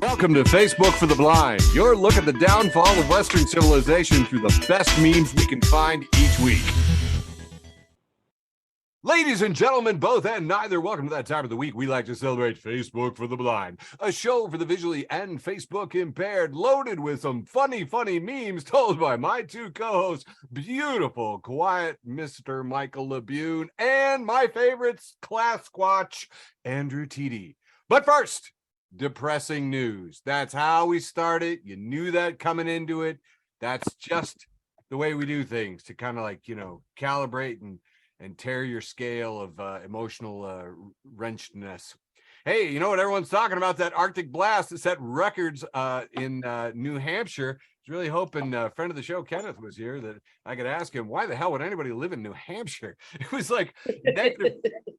Welcome to Facebook for the Blind, your look at the downfall of Western civilization through the best memes we can find each week. Ladies and gentlemen, both and neither, welcome to that time of the week we like to celebrate Facebook for the Blind, a show for the visually and Facebook impaired, loaded with some funny memes told by my two co-hosts, beautiful, quiet Mr. Michael LeBune, and my favorite class squatch, Andrew TD. But first, depressing news. That's how we started. You knew that coming into it. That's just the way we do things to kind of like, calibrate and tear your scale of emotional wrenchedness. Hey, you know what everyone's talking about? That Arctic blast that set records in New Hampshire. I was really hoping a friend of the show, Kenneth, was here, that I could ask him, why the hell would anybody live in New Hampshire? It was like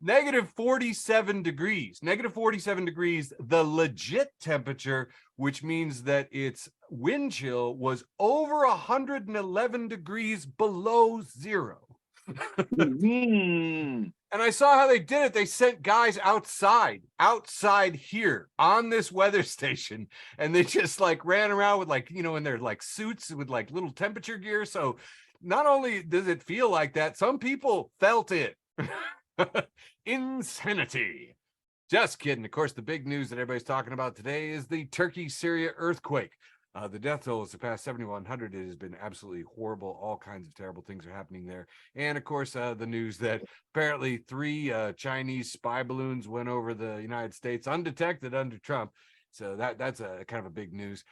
negative 47 degrees, the legit temperature, which means that its wind chill was over 111 degrees below zero. And I saw how they did it. They sent guys outside here on this weather station, and they just like ran around with in their like suits with like little temperature gear. So not only does it feel like that, some people felt it. Insanity. Just kidding. Of course, the big news that everybody's talking about today is the Turkey-Syria earthquake. The death toll has surpassed 7,100. It has been absolutely horrible. All kinds of terrible things are happening there. And of course, the news that apparently 3 Chinese spy balloons went over the United States undetected under Trump. So that's a kind of a big news.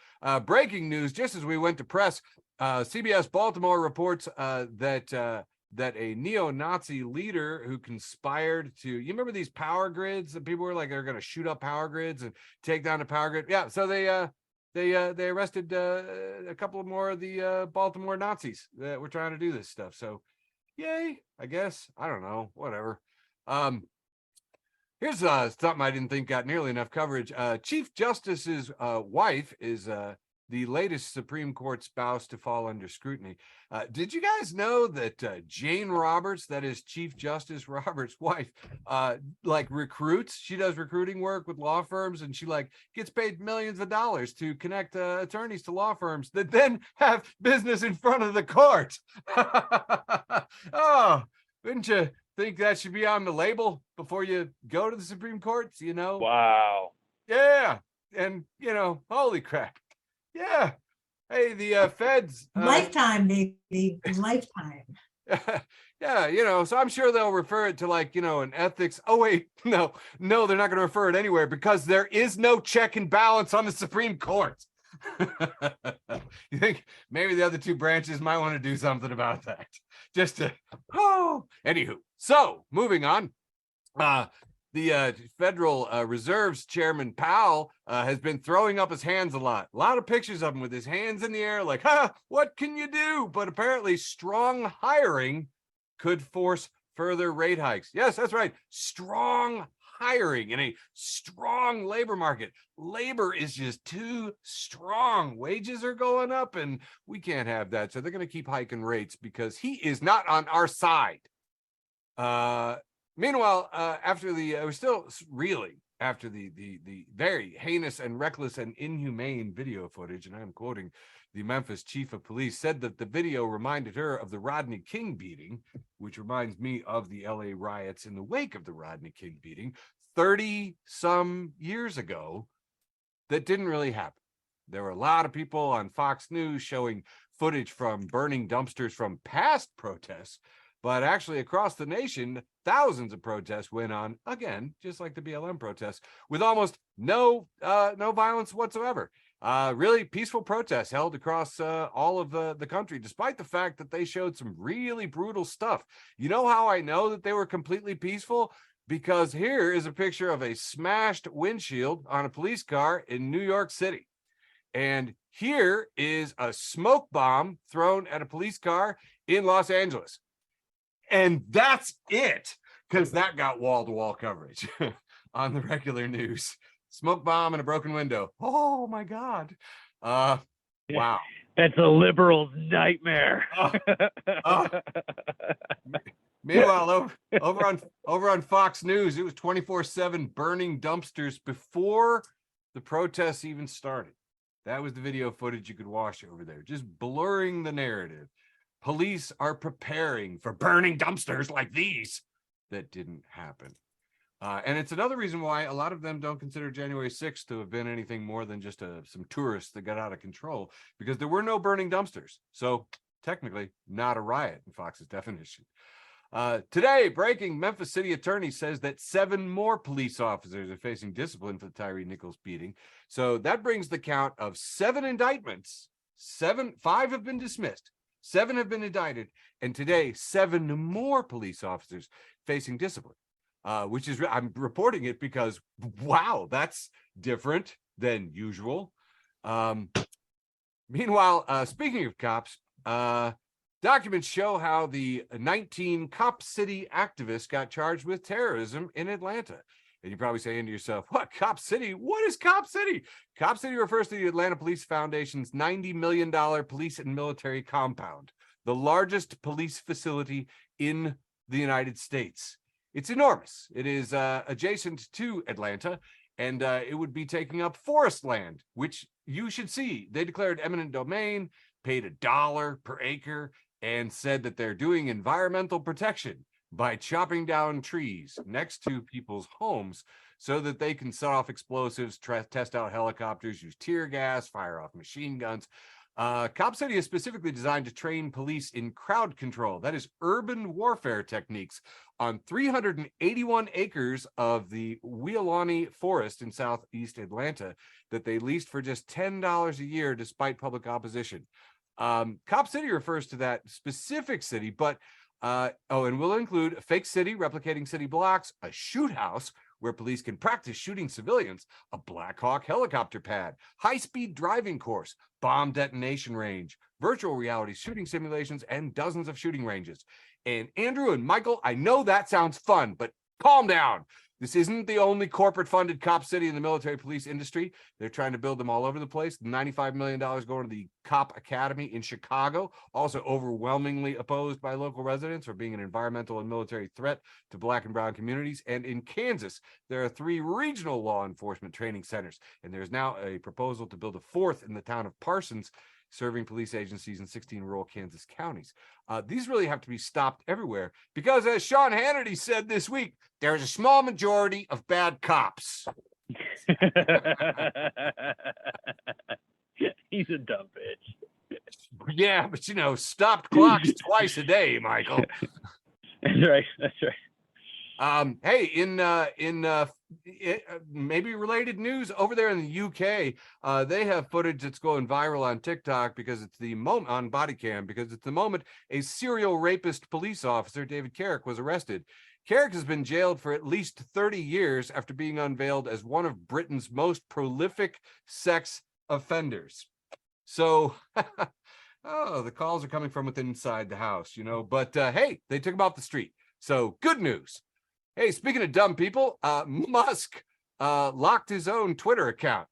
Breaking news, just as we went to press, CBS Baltimore reports that a neo-Nazi leader who conspired to, you remember these power grids that people were like, they're going to shoot up power grids and take down the power grid? Yeah, so they arrested a couple more of the Baltimore Nazis that were trying to do this stuff. So yay, I guess. I don't know, whatever. Here's something I didn't think got nearly enough coverage. Chief Justice's wife is the latest Supreme Court spouse to fall under scrutiny. Did you guys know that Jane Roberts, that is Chief Justice Roberts' wife, recruits? She does recruiting work with law firms, and she gets paid millions of dollars to connect attorneys to law firms that then have business in front of the court. Oh, wouldn't you think that should be on the label before you go to the Supreme Court? Wow. Yeah. And, holy crap. Yeah. Hey, the feds. Lifetime, baby. Lifetime. Yeah, so I'm sure they'll refer it to an ethics. Oh, wait, no, they're not going to refer it anywhere because there is no check and balance on the Supreme Court. You think maybe the other two branches might want to do something about that? Anywho. So moving on. The Federal Reserve's Chairman Powell has been throwing up his hands a lot. A lot of pictures of him with his hands in the air like, what can you do? But apparently strong hiring could force further rate hikes. Yes, that's right. Strong hiring in a strong labor market. Labor is just too strong. Wages are going up and we can't have that. So they're going to keep hiking rates because he is not on our side. Meanwhile, after the very heinous and reckless and inhumane video footage, and I'm quoting the Memphis chief of police, said that the video reminded her of the Rodney King beating, which reminds me of the LA riots in the wake of the Rodney King beating 30-some years ago that didn't really happen. There were a lot of people on Fox News showing footage from burning dumpsters from past protests. But actually, across the nation, thousands of protests went on, again, just like the BLM protests, with almost no violence whatsoever. Really peaceful protests held across all of the country, despite the fact that they showed some really brutal stuff. You know how I know that they were completely peaceful? Because here is a picture of a smashed windshield on a police car in New York City. And here is a smoke bomb thrown at a police car in Los Angeles. And that's it, because that got wall-to-wall coverage on the regular news. Smoke bomb and a broken window. Oh, my God. Wow. That's a liberal's nightmare. Meanwhile, over on Fox News, it was 24/7 burning dumpsters before the protests even started. That was the video footage you could watch over there, just blurring the narrative. Police are preparing for burning dumpsters like these. That didn't happen. And it's another reason why a lot of them don't consider January 6th to have been anything more than just some tourists that got out of control, because there were no burning dumpsters. So technically not a riot in Fox's definition. Today, breaking, Memphis city attorney says that 7 more police officers are facing discipline for the Tyree Nichols beating. So that brings the count of 7 indictments. 5 have been dismissed. 7 have been indicted. And today, 7 more police officers facing discipline. Which is, I'm reporting it because, wow, that's different than usual. Meanwhile, speaking of cops, documents show how the 19 Cop City activists got charged with terrorism in Atlanta. And you're probably saying to yourself, what, Cop City? What is Cop City? Cop City refers to the Atlanta Police Foundation's $90 million police and military compound, the largest police facility in the United States. It's enormous. It is adjacent to Atlanta, and it would be taking up forest land, which you should see. They declared eminent domain, paid $1 per acre, and said that they're doing environmental protection by chopping down trees next to people's homes so that they can set off explosives, test out helicopters, use tear gas, fire off machine guns. Cop City is specifically designed to train police in crowd control. That is urban warfare techniques on 381 acres of the Weelaunee Forest in southeast Atlanta that they leased for just $10 a year despite public opposition. Cop City refers to that specific city, but and will include a fake city replicating city blocks, a shoot house where police can practice shooting civilians, a Black Hawk helicopter pad, high-speed driving course, bomb detonation range, virtual reality shooting simulations, and dozens of shooting ranges. And Andrew and Michael, I know that sounds fun, but calm down. This isn't the only corporate-funded Cop City in the military police industry. They're trying to build them all over the place. $95 million going to the Cop Academy in Chicago, also overwhelmingly opposed by local residents for being an environmental and military threat to Black and brown communities. And in Kansas, there are 3 regional law enforcement training centers. And there's now a proposal to build a 4th in the town of Parsons, serving police agencies in 16 rural Kansas counties. These really have to be stopped everywhere because, as Sean Hannity said this week, there's a small majority of bad cops. He's a dumb bitch. Yeah, but you know, stopped clocks twice a day, Michael. That's right. That's right. Hey, in maybe related news over there in the UK, they have footage that's going viral on TikTok because it's the moment on body cam, because it's the moment a serial rapist police officer, David Carrick, was arrested. Carrick has been jailed for at least 30 years after being unveiled as one of Britain's most prolific sex offenders. So, oh, the calls are coming from within inside the house, you know, but hey, they took him off the street. So good news. Hey, speaking of dumb people, Musk locked his own Twitter account.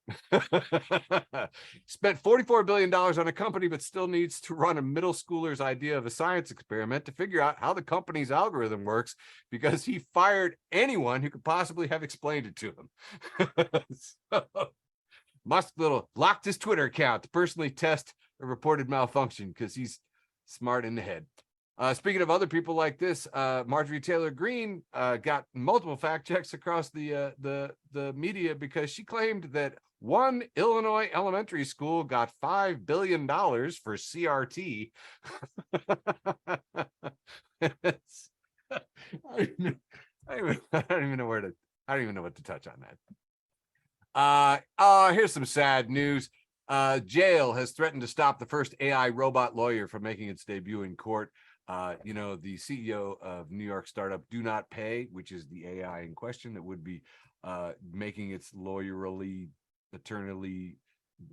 Spent $44 billion on a company, but still needs to run a middle schooler's idea of a science experiment to figure out how the company's algorithm works, because he fired anyone who could possibly have explained it to him. So, Musk locked his Twitter account to personally test a reported malfunction because he's smart in the head. Speaking of other people like this, Marjorie Taylor Greene got multiple fact checks across the media because she claimed that one Illinois elementary school got $5 billion for CRT. I don't even know what to touch on that. Here's some sad news. Jail has threatened to stop the first AI robot lawyer from making its debut in court. You know, the CEO of New York startup Do Not Pay, which is the AI in question that would be making its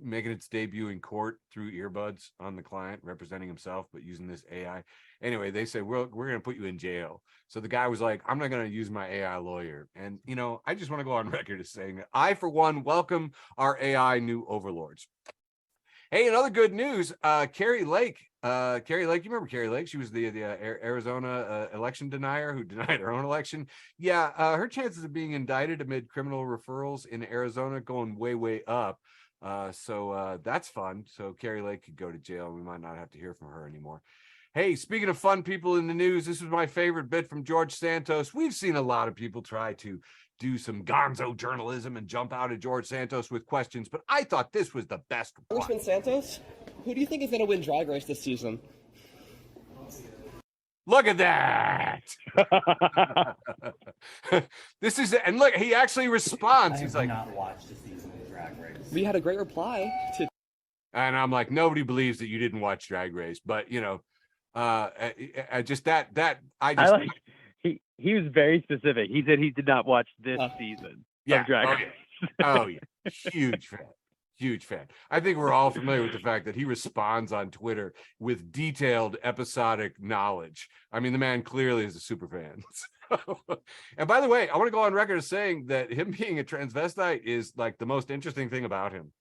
making its debut in court through earbuds on the client, representing himself, but using this AI. Anyway, they said, we're going to put you in jail. So the guy was like, I'm not going to use my AI lawyer. And, you know, I just want to go on record as saying that I, for one, welcome our AI new overlords. Hey, another good news. Carrie Lake, you remember Carrie Lake? She was the Arizona election denier who denied her own election. Yeah, her chances of being indicted amid criminal referrals in Arizona going way up. So that's fun. So Carrie Lake could go to jail. We might not have to hear from her anymore. Hey, speaking of fun people in the news, this is my favorite bit from George Santos. We've seen a lot of people try to do some gonzo journalism and jump out at George Santos with questions, but I thought this was the best one. Congressman Santos, who do you think is going to win Drag Race this season? Look at that. This is, and look, he actually responds. He's like, not watched the season of Drag Race. We had a great reply to. And I'm like, nobody believes that you didn't watch Drag Race, but you know, he was very specific. He said he did not watch this season of Drag Race. Oh yeah, huge fan. I think we're all familiar with the fact that he responds on Twitter with detailed episodic knowledge. I mean, the man clearly is a super fan. And by the way, I want to go on record as saying that him being a transvestite is like the most interesting thing about him.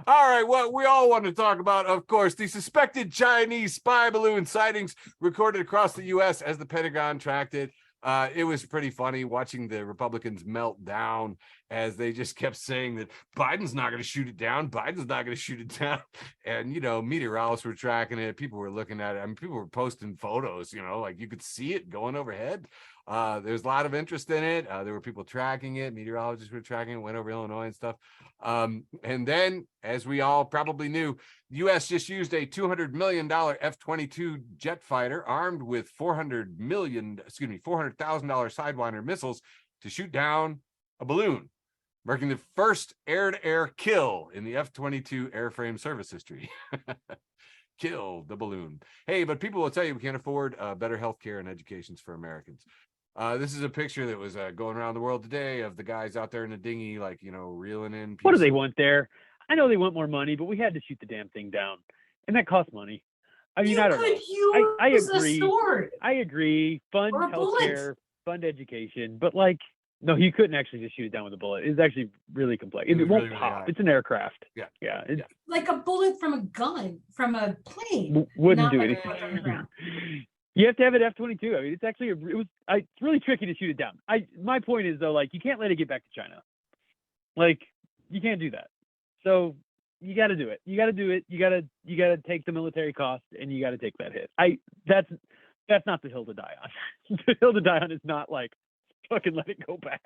All right, what we all want to talk about, of course, the suspected Chinese spy balloon sightings recorded across the U.S. as the Pentagon tracked it. It was pretty funny watching the Republicans melt down as they just kept saying that Biden's not going to shoot it down. Biden's not going to shoot it down. And, you know, meteorologists were tracking it. People were looking at it. I mean, people were posting photos, you know, like you could see it going overhead. There's a lot of interest in it. There were people tracking it. Meteorologists were tracking it, went over Illinois and stuff. And then, as we all probably knew, the U.S. just used a $200 million F-22 jet fighter armed with $400,000 Sidewinder missiles to shoot down a balloon, marking the first air-to-air kill in the F-22 airframe service history. Kill the balloon. Hey, but people will tell you we can't afford better healthcare and educations for Americans. This is a picture that was going around the world today of the guys out there in a dinghy, like, you know, reeling in. What do they want there? I know they want more money, but we had to shoot the damn thing down, and that costs money. I mean, I don't know. I agree. I agree. Fund healthcare, fund education, but like, no, you couldn't actually just shoot it down with a bullet. It's actually really complex. It won't really pop. It's an aircraft. Yeah. It's like a bullet from a gun, from a plane. Wouldn't do anything. You have to have an F-22. I mean, it's actually it's really tricky to shoot it down. My point is though, like, you can't let it get back to China. Like, you can't do that. So you got to do it. You got to do it. You got to take the military cost, and you got to take that hit. That's not the hill to die on. The hill to die on is not like fucking let it go back.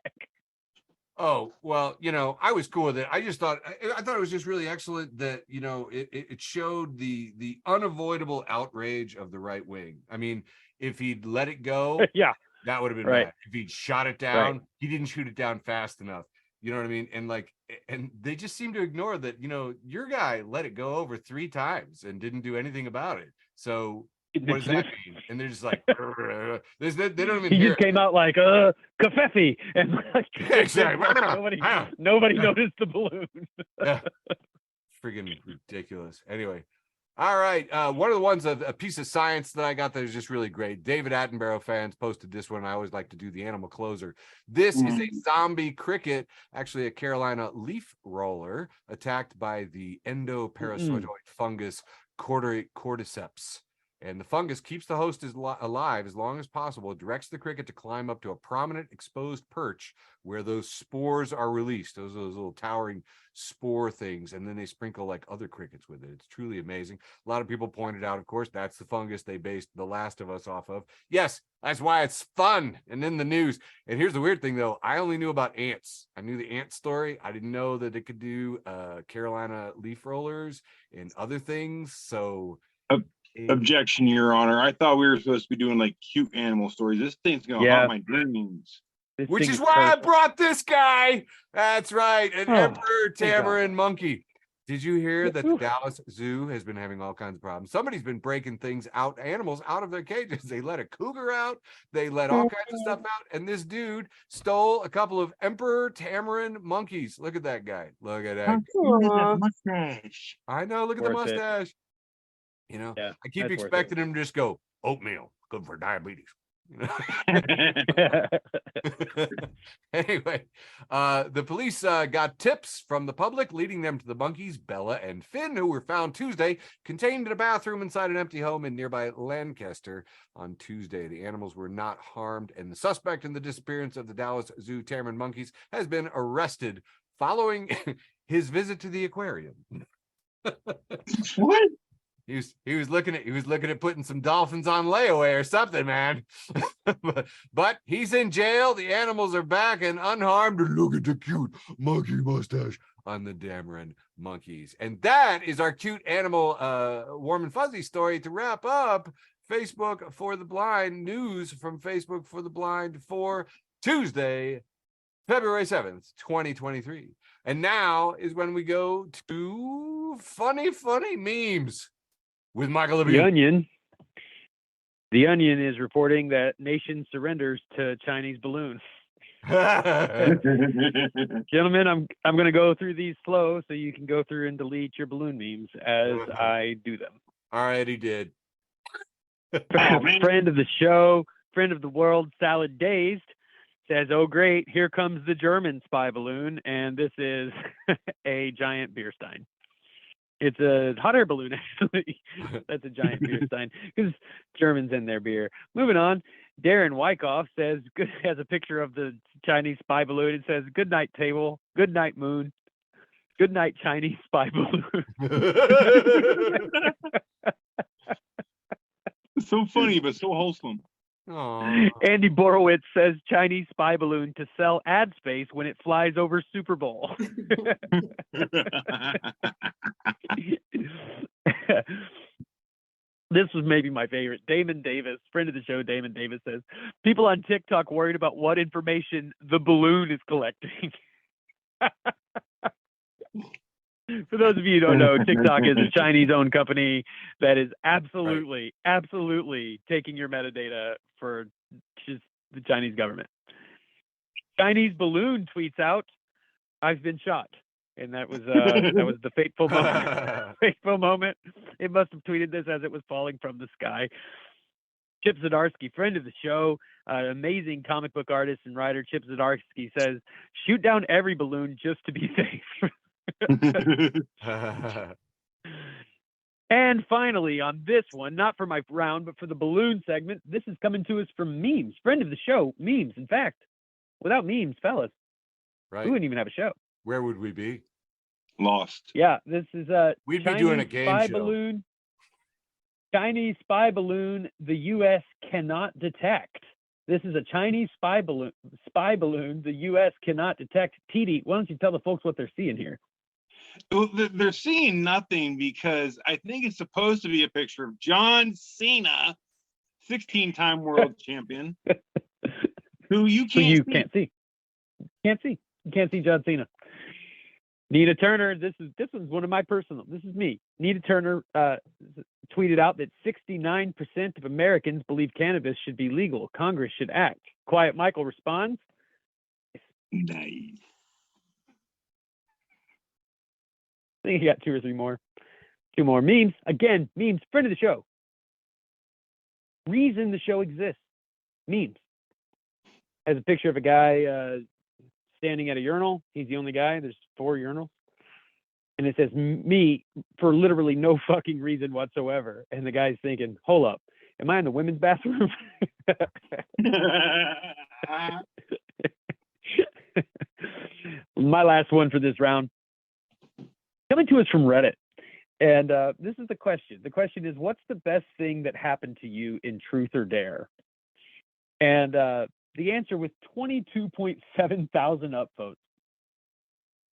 Oh, well, you know, I was cool with it. I just thought it was just really excellent that, you know, it showed the unavoidable outrage of the right wing. I mean, if he'd let it go, yeah, that would have been right. bad. If he'd shot it down, he didn't shoot it down fast enough. You know what I mean? And they just seem to ignore that, you know, your guy let it go over 3 times and didn't do anything about it. So what does that mean? And they're just like, they don't even hear. He just came out like, kafefe. And like, exactly. Nobody noticed the balloon. Yeah. Friggin' ridiculous. Anyway. All right. One of the ones of a piece of science that I got that is just really great. David Attenborough fans posted this one. I always like to do the animal closer. This is a zombie cricket, actually a Carolina leaf roller, attacked by the endoparasitoid fungus cordyceps. And the fungus keeps the host alive as long as possible, directs the cricket to climb up to a prominent exposed perch where those spores are released, those little towering spore things, and then they sprinkle like other crickets with it. It's truly amazing. A lot of people pointed out, of course, that's the fungus they based The Last of Us off of. Yes, that's why it's fun and in the news. And here's the weird thing, though. I only knew about ants. I knew the ant story. I didn't know that it could do Carolina leaf rollers and other things. So... Objection, Your Honor. I thought we were supposed to be doing like cute animal stories. This thing's gonna haunt my dreams. Which is why I brought this guy. That's right, an emperor tamarin monkey. Did you hear that the Dallas Zoo has been having all kinds of problems? Somebody's been breaking animals out of their cages. They let a cougar out. They let all kinds of stuff out. And this dude stole a couple of emperor tamarin monkeys. Look at that guy. Look at that. Look at that mustache. I know. Look at the mustache. You know, I keep expecting him to just go, oatmeal, good for diabetes. Anyway, the police got tips from the public, leading them to the monkeys Bella and Finn, who were found Tuesday contained in a bathroom inside an empty home in nearby Lancaster on Tuesday. The animals were not harmed, and the suspect in the disappearance of the Dallas Zoo Taman monkeys has been arrested following his visit to the aquarium. What? He was looking at putting some dolphins on layaway or something, man. but he's in jail. The animals are back and unharmed. And look at the cute monkey mustache on the Dameron monkeys. And that is our cute animal warm and fuzzy story to wrap up Facebook for the Blind news from Facebook for the Blind for Tuesday, February 7th, 2023. And now is when we go to funny memes with Michael Levine. The Onion is reporting that nation surrenders to Chinese balloon. Gentlemen, I'm going to go through these slow so you can go through and delete your balloon memes as I do them. Already did. Friend of the show, friend of the world, Salad Dazed says, "Oh great, here comes the German spy balloon," and this is a giant beer stein. It's a hot air balloon, actually. That's a giant beer stein because Germans in their beer. Moving on, Darren Wyckoff says, has a picture of the Chinese spy balloon. It says, "Good night, table. Good night, moon. Good night, Chinese spy balloon." It's so funny, but so wholesome. Aww. Andy Borowitz says, "Chinese spy balloon to sell ad space when it flies over Super Bowl." This was maybe my favorite. Damon Davis, friend of the show, Damon Davis says, "People on TikTok worried about what information the balloon is collecting." For those of you who don't know, TikTok is a Chinese-owned company that is absolutely taking your metadata for just the Chinese government. Chinese balloon tweets out, "I've been shot." And that was the fateful moment. Fateful moment. It must have tweeted this as it was falling from the sky. Chip Zdarsky, friend of the show, amazing comic book artist and writer, Chip Zdarsky says, "Shoot down every balloon just to be safe." And finally, on this one, not for my round, but for the balloon segment, this is coming to us from Memes, friend of the show, Memes. In fact, without Memes, fellas, we wouldn't even have a show. Where would we be? Lost. Yeah, this is we'd Chinese be doing a game spy show. balloon. Chinese spy balloon the U.S. cannot detect. This is a Chinese spy balloon the U.S. cannot detect. TD, why don't you tell the folks what they're seeing here? Well, they're seeing nothing because I think it's supposed to be a picture of John Cena, 16-time world champion, who you can't see. Can't see. You can't see John Cena. Nina Turner, this is one of my personal. This is me. Nina Turner tweeted out that 69% of Americans believe cannabis should be legal. Congress should act. Quiet Michael responds, "Nice." I think he got 2 or 3 more. 2 more memes. Again, Memes, friend of the show. Reason the show exists. Memes. Has a picture of a guy standing at a urinal. He's the only guy. There's 4 urinals. And it says, "Me," for literally no fucking reason whatsoever. And the guy's thinking, hold up, am I in the women's bathroom? My last one for this round. Coming to us from Reddit. And this is the question. The question is, what's the best thing that happened to you in Truth or Dare? And the answer with 22.7 thousand upvotes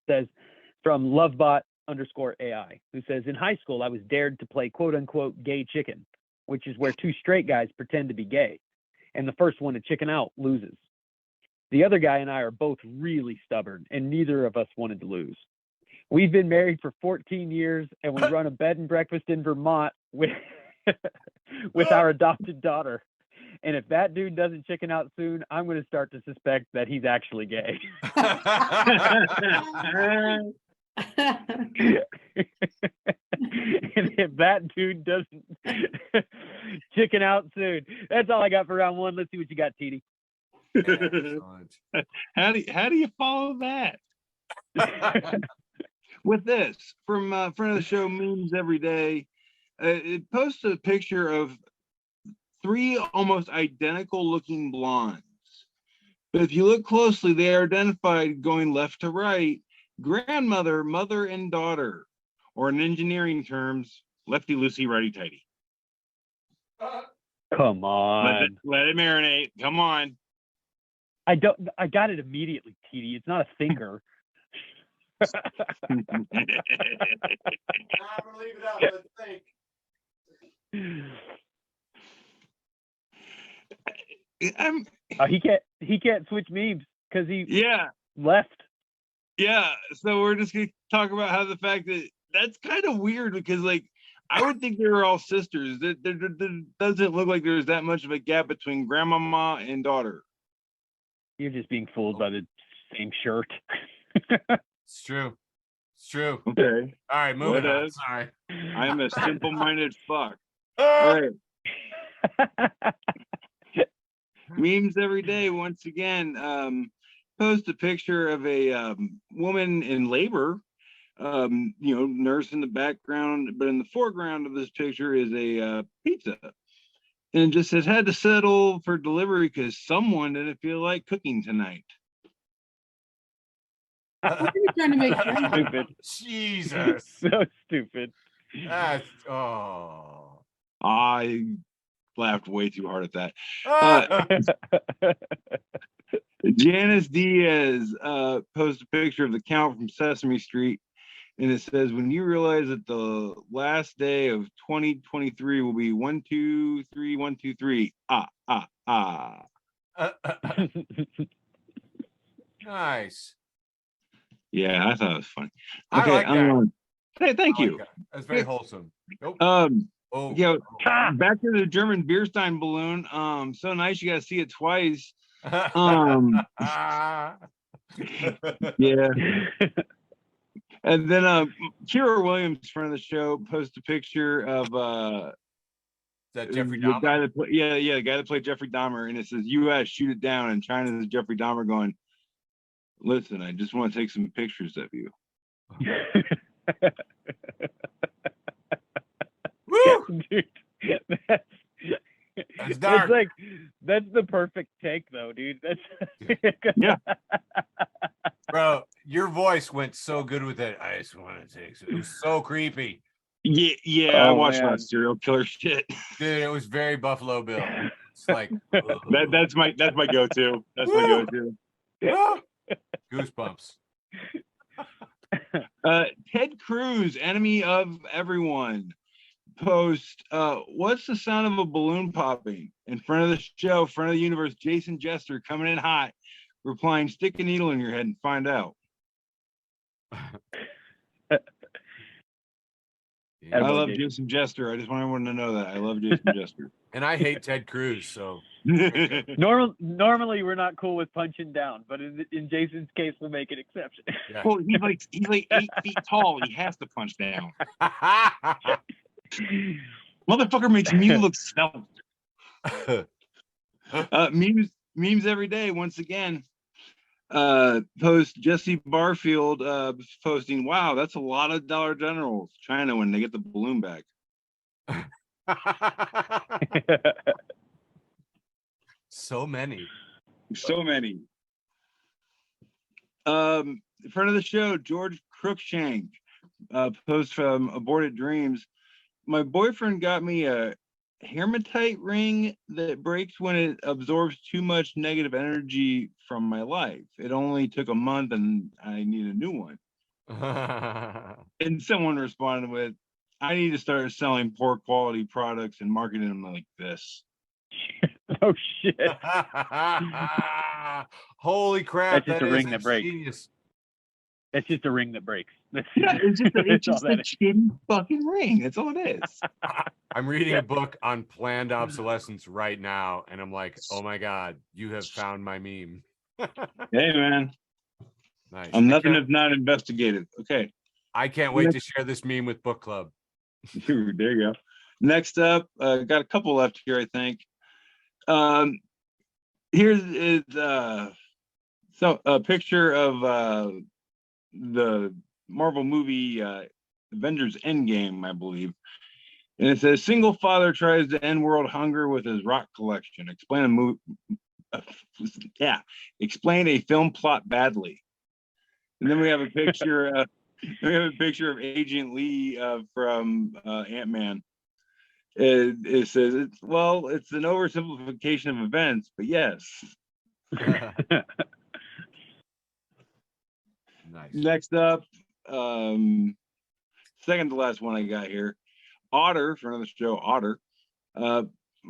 says from Lovebot_AI, who says, "In high school, I was dared to play quote unquote gay chicken, which is where 2 straight guys pretend to be gay. And the first one to chicken out loses. The other guy and I are both really stubborn, and neither of us wanted to lose. We've been married for 14 years, and we run a bed and breakfast in Vermont with our adopted daughter. And if that dude doesn't chicken out soon, I'm going to start to suspect that he's actually gay." And if that dude doesn't chicken out soon, that's all I got for round one. Let's see what you got, TD. Excellent. How do you follow that? With this from friend of the show, Memes Every Day, it posts a picture of 3 almost identical looking blondes. But if you look closely, they are identified going left to right, grandmother, mother, and daughter, or in engineering terms, lefty loosey, righty tighty. Come on. Let it marinate. Come on. I got it immediately, TD. It's not a thinker. I'm gonna leave it out. Let's think. He can't switch memes because he Yeah. left. Yeah. So we're just gonna talk about how the fact that that's kind of weird because like I would think they were all sisters. There doesn't look like there's that much of a gap between grandmama and daughter. You're just being fooled by the same shirt. It's true. It's true. Okay. All right, moving on. Whatever. Sorry. I'm a simple-minded fuck. All right. Memes Every Day once again post a picture of a woman in labor, nurse in the background, but in the foreground of this picture is a pizza, and it just says had to settle for delivery because someone didn't feel like cooking tonight. What are you trying to make fun of? Stupid. Jesus. So stupid. That's I laughed way too hard at that. Janice Diaz posted a picture of the Count from Sesame Street, and it says, when you realize that the last day of 2023 will be 1, 2, 3, 1, 2, 3. Nice. Yeah, I thought it was funny. I like that. Hey, thank I like you. that. That's very wholesome. Nope. Yeah, back to the German beer stein balloon. So nice, you gotta see it twice. Yeah. And then Kira Williams, friend of the show, posted a picture of Is that Jeffrey the Dahmer? guy that the guy that played Jeffrey Dahmer, and it says US shoot it down, and China's Jeffrey Dahmer going, listen, I just want to take some pictures of you. Woo! Dude, That's dark. That's the perfect take though, dude. That's Yeah. Bro, your voice went so good with it. I just want to take it was so creepy. Yeah, I watched a lot of serial killer shit. Dude, it was very Buffalo Bill. It's like that's my go-to. That's my go-to. Goosebumps. Ted Cruz, enemy of everyone, post what's the sound of a balloon popping? In front of the show, front of the universe, Jason Jester coming in hot, replying, stick a needle in your head and find out. I love Jason Jester. I just want everyone to know that I love Jason Jester. And I hate Ted Cruz, so normally we're not cool with punching down, but in Jason's case, we'll make an exception. yeah. Well, he's like 8 feet tall. He has to punch down. Motherfucker makes me look svelte. Memes Every Day once again. Post Jesse Barfield posting, wow, that's a lot of Dollar Generals China when they get the balloon back. So many. Friend of the show, George Crookshank, post from Aborted Dreams. My boyfriend got me a hematite ring that breaks when it absorbs too much negative energy from my life. It only took a month and I need a new one. And someone responded with, I need to start selling poor quality products and marketing them like this. Oh shit. Holy crap. That's just a ring that breaks. Genius. That's just a ring that breaks. Yeah, it's just a shitty fucking ring. That's all it is. I'm reading a book on planned obsolescence right now, and I'm like, oh my God, you have found my meme. Hey, man. Nice. I'm nothing if not investigated. Okay. I can't wait to share this meme with book club. There you go. Next up, got a couple left here, I think. Here's so a picture of the Marvel movie Avengers Endgame, I believe. And it says, single father tries to end world hunger with his rock collection. Explain a film plot badly. And then we have a picture. We have a picture of Agent Lee from Ant-Man. It says, it's an oversimplification of events, but yes. Nice. Next up, second to last one I got here. Otter, friend of the show, Otter,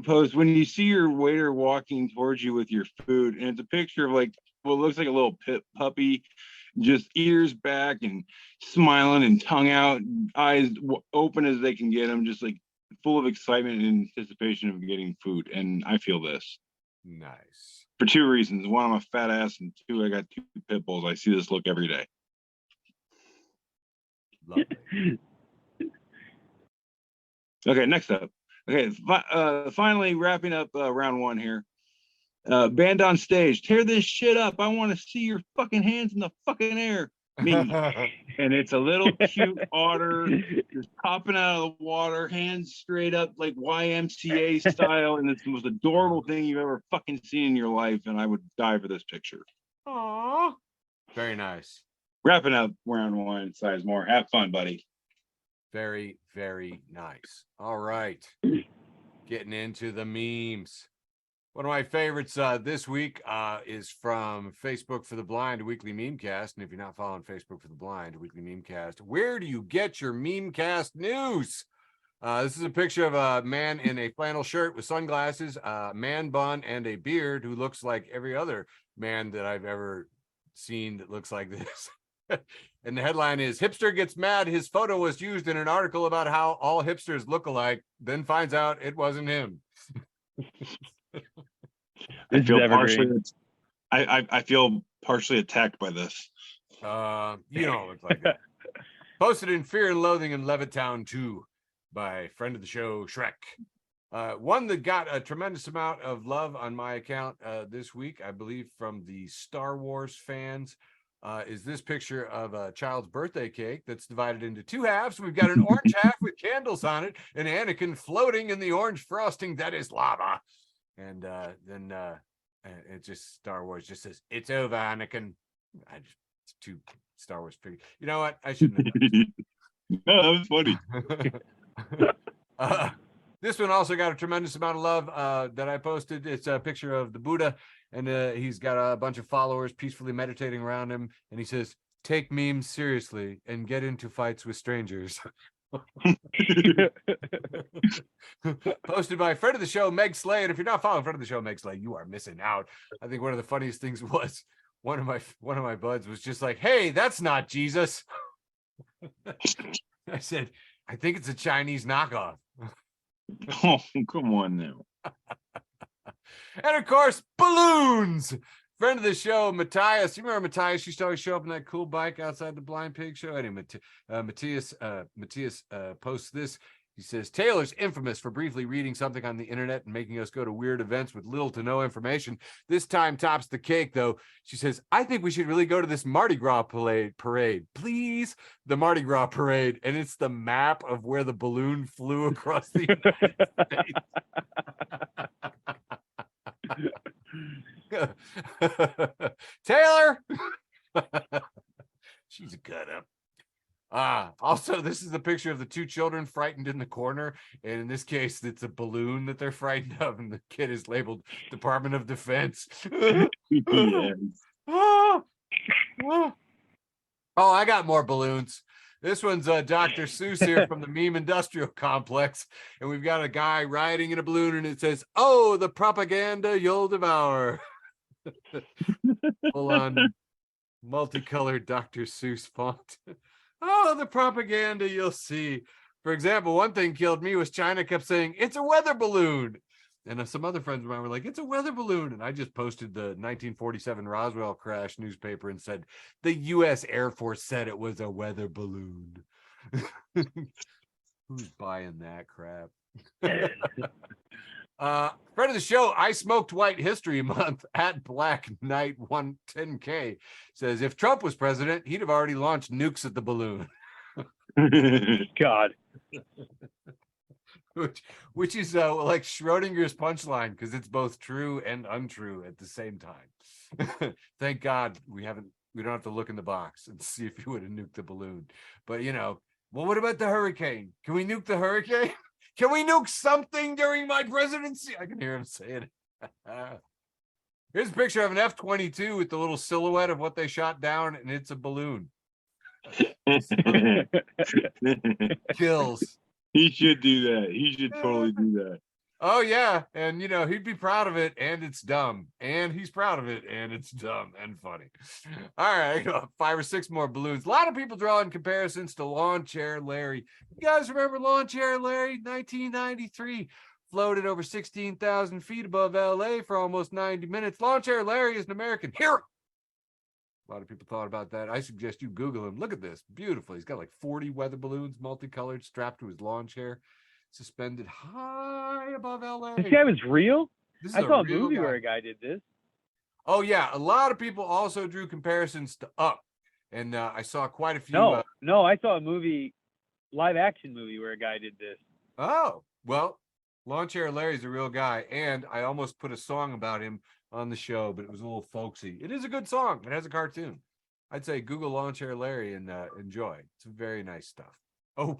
posed, when you see your waiter walking towards you with your food, and it's a picture of like what looks like a little pit puppy, just ears back and smiling and tongue out, eyes open as they can get them, just like full of excitement and anticipation of getting food. And I feel this. Nice. For two reasons. One, I'm a fat ass, and two, I got two pit bulls. I see this look every day. Lovely. Okay, next up. Okay, finally wrapping up round one here. Band on stage, tear this shit up. I want to see your fucking hands in the fucking air. Me. And it's a little cute otter just popping out of the water, hands straight up like YMCA style, and it's the most adorable thing you've ever fucking seen in your life, and I would die for this picture. Aww. Very nice. Wrapping up round one, Sizemore. Have fun, buddy. Very, very nice. All right. Getting into the memes. One of my favorites this week is from Facebook for the Blind, a weekly memecast. And if you're not following Facebook for the Blind, a weekly memecast, where do you get your memecast news? This is a picture of a man in a flannel shirt with sunglasses, man bun, and a beard who looks like every other man that I've ever seen that looks like this. And the headline is, hipster gets mad his photo was used in an article about how all hipsters look alike, then finds out it wasn't him. I feel partially attacked by this. You don't look like it. Posted in Fear and Loathing in Levittown 2 by friend of the show, Shrek. One that got a tremendous amount of love on my account this week, I believe from the Star Wars fans, is this picture of a child's birthday cake that's divided into two halves. We've got an orange half with candles on it, and Anakin floating in the orange frosting that is lava. And then it just, Star Wars just says, "It's over, Anakin." It's two Star Wars figures. You know what? I shouldn't have done this. No, that was funny. This one also got a tremendous amount of love that I posted. It's a picture of the Buddha, and he's got a bunch of followers peacefully meditating around him. And he says, "Take memes seriously and get into fights with strangers." Posted by friend of the show, Meg Slay. And if you're not following friend of the show, Meg Slay, you are missing out. I think one of the funniest things was one of my buds was just like, "Hey, that's not Jesus." I said, "I think it's a Chinese knockoff." Oh, come on now. And of course, balloons. Friend of the show, Matthias. You remember Matthias used to always show up in that cool bike outside the Blind Pig show? Anyway, Matthias posts this. He says, Taylor's infamous for briefly reading something on the internet and making us go to weird events with little to no information. This time tops the cake, though. She says, I think we should really go to this Mardi Gras parade. Please, the Mardi Gras parade. And it's the map of where the balloon flew across the United States. Taylor! She's a cut up. Also, this is the picture of the two children frightened in the corner. And in this case, it's a balloon that they're frightened of. And the kid is labeled Department of Defense. Yes. Oh, I got more balloons. This one's Dr. Seuss here from the Meme Industrial Complex. And we've got a guy riding in a balloon and it says, "Oh, the propaganda you'll devour." Full on multicolored Dr. Seuss font. Oh, the propaganda you'll see. For example, one thing killed me was China kept saying, "It's a weather balloon." And some other friends of mine were like, "It's a weather balloon." And I just posted the 1947 Roswell crash newspaper and said, "The U.S. Air Force said it was a weather balloon." Who's buying that crap? Friend of the show, I Smoked White History Month at Black Knight 110K says if Trump was president, he'd have already launched nukes at the balloon. God. Which is like Schrodinger's punchline because it's both true and untrue at the same time. Thank God we don't have to look in the box and see if he would have nuked the balloon. But well, what about the hurricane? Can we nuke the hurricane? Can we nuke something during my presidency? I can hear him saying it. Here's a picture of an F-22 with the little silhouette of what they shot down, and it's a balloon. Kills. He should do that. He should totally do that. Oh yeah, and he'd be proud of it, and it's dumb, and he's proud of it, and it's dumb and funny. All right, 5 or 6 more balloons. A lot of people drawing comparisons to Lawn Chair Larry. You guys remember Lawn Chair Larry? 1993, floated over 16,000 feet above LA for almost 90 minutes. Lawn Chair Larry is an American hero. A lot of people thought about that. I suggest you Google him. Look at this, beautiful. He's got like 40 weather balloons, multicolored, strapped to his lawn chair, suspended high above LA. This guy was real? This is I saw a real movie guy. where a guy did this. Oh yeah, a lot of people also drew comparisons to Up, and I saw quite a few. No, I saw a movie, live action movie where a guy did this. Oh well, Lawn Chair Larry's a real guy, and I almost put a song about him on the show, but it was a little folksy. It is a good song. It has a cartoon. I'd say Google Lawn Chair Larry and enjoy. It's very nice stuff. Oh,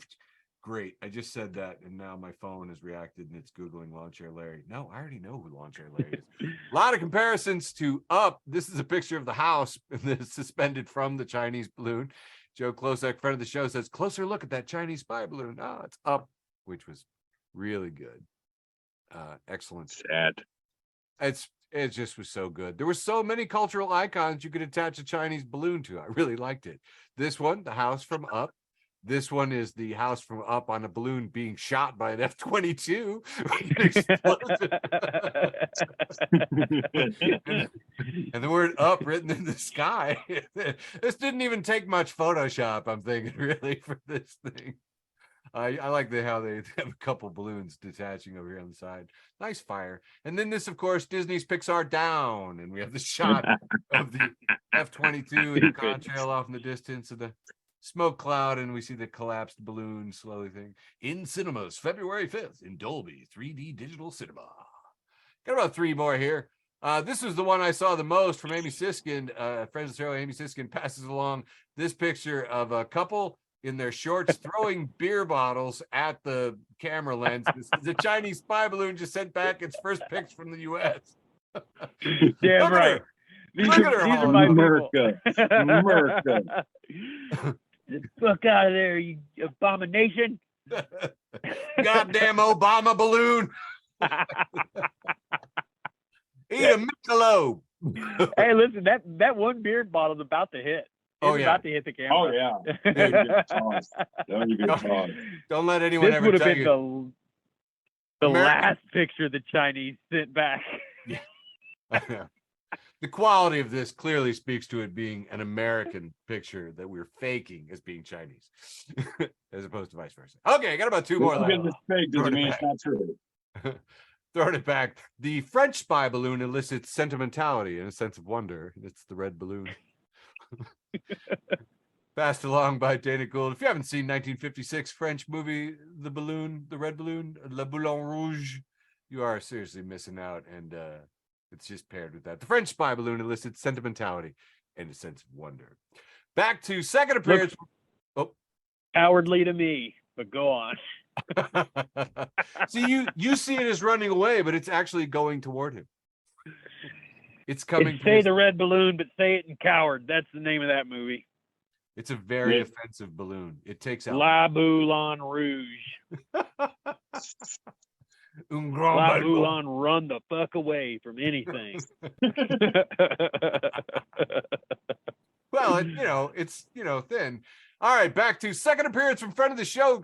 great. I just said that, and now my phone has reacted, and it's Googling Lawn Chair Larry. No, I already know who Lawn Chair Larry is. A lot of comparisons to Up. This is a picture of the house that's suspended from the Chinese balloon. Joe Klosek, friend of the show, says, closer look at that Chinese spy balloon. Oh, it's Up, which was really good. Excellent. Sad. It just was so good. There were so many cultural icons you could attach a Chinese balloon to. I really liked it. This one, the house from Up. This one is the house from Up on a balloon being shot by an F-22. And the word Up written in the sky. This didn't even take much Photoshop, I'm thinking, really, for this thing. I like how they have a couple balloons detaching over here on the side. Nice fire. And then this, of course, Disney's Pixar Down. And we have the shot of the F-22 and the contrail off in the distance of the smoke cloud. And we see the collapsed balloon slowly thing. In cinemas, February 5th in Dolby 3D digital cinema. Got about 3 more here. This was the one I saw the most from Amy Siskind. Friends of the show, Amy Siskind passes along this picture of a couple in their shorts throwing beer bottles at the camera lens. This is a Chinese spy balloon just sent back its first pics from the U.S. Damn right. These are my America. America. Get the fuck out of there, you abomination. Goddamn Obama balloon. Eat a Michelob. Hey, listen, that one beer bottle's about to hit. It's about to hit the camera. Oh yeah. That was a good toss. Don't let anyone this ever would have tell been you. the last picture the Chinese sent back. The quality of this clearly speaks to it being an American picture that we're faking as being Chinese, as opposed to vice versa. Okay, I got about 2 more left. It's fake doesn't mean it's not true. Throwing it back. The French spy balloon elicits sentimentality and a sense of wonder. It's the red balloon. Passed along by Dana Gould. If you haven't seen 1956 French movie, The Red Balloon, Le Boulon Rouge, you are seriously missing out, and it's just paired with that. The French spy balloon elicits sentimentality and a sense of wonder. Back to second appearance. Cowardly to me, but go on. See, you see it as running away, but it's actually going toward him. It's coming. Say the red balloon, but say it in coward. That's the name of that movie. It's a very offensive balloon. It takes out La Boulon Rouge. La Boulon, run the fuck away from anything. Well, it's thin. All right, back to second appearance from friend of the show.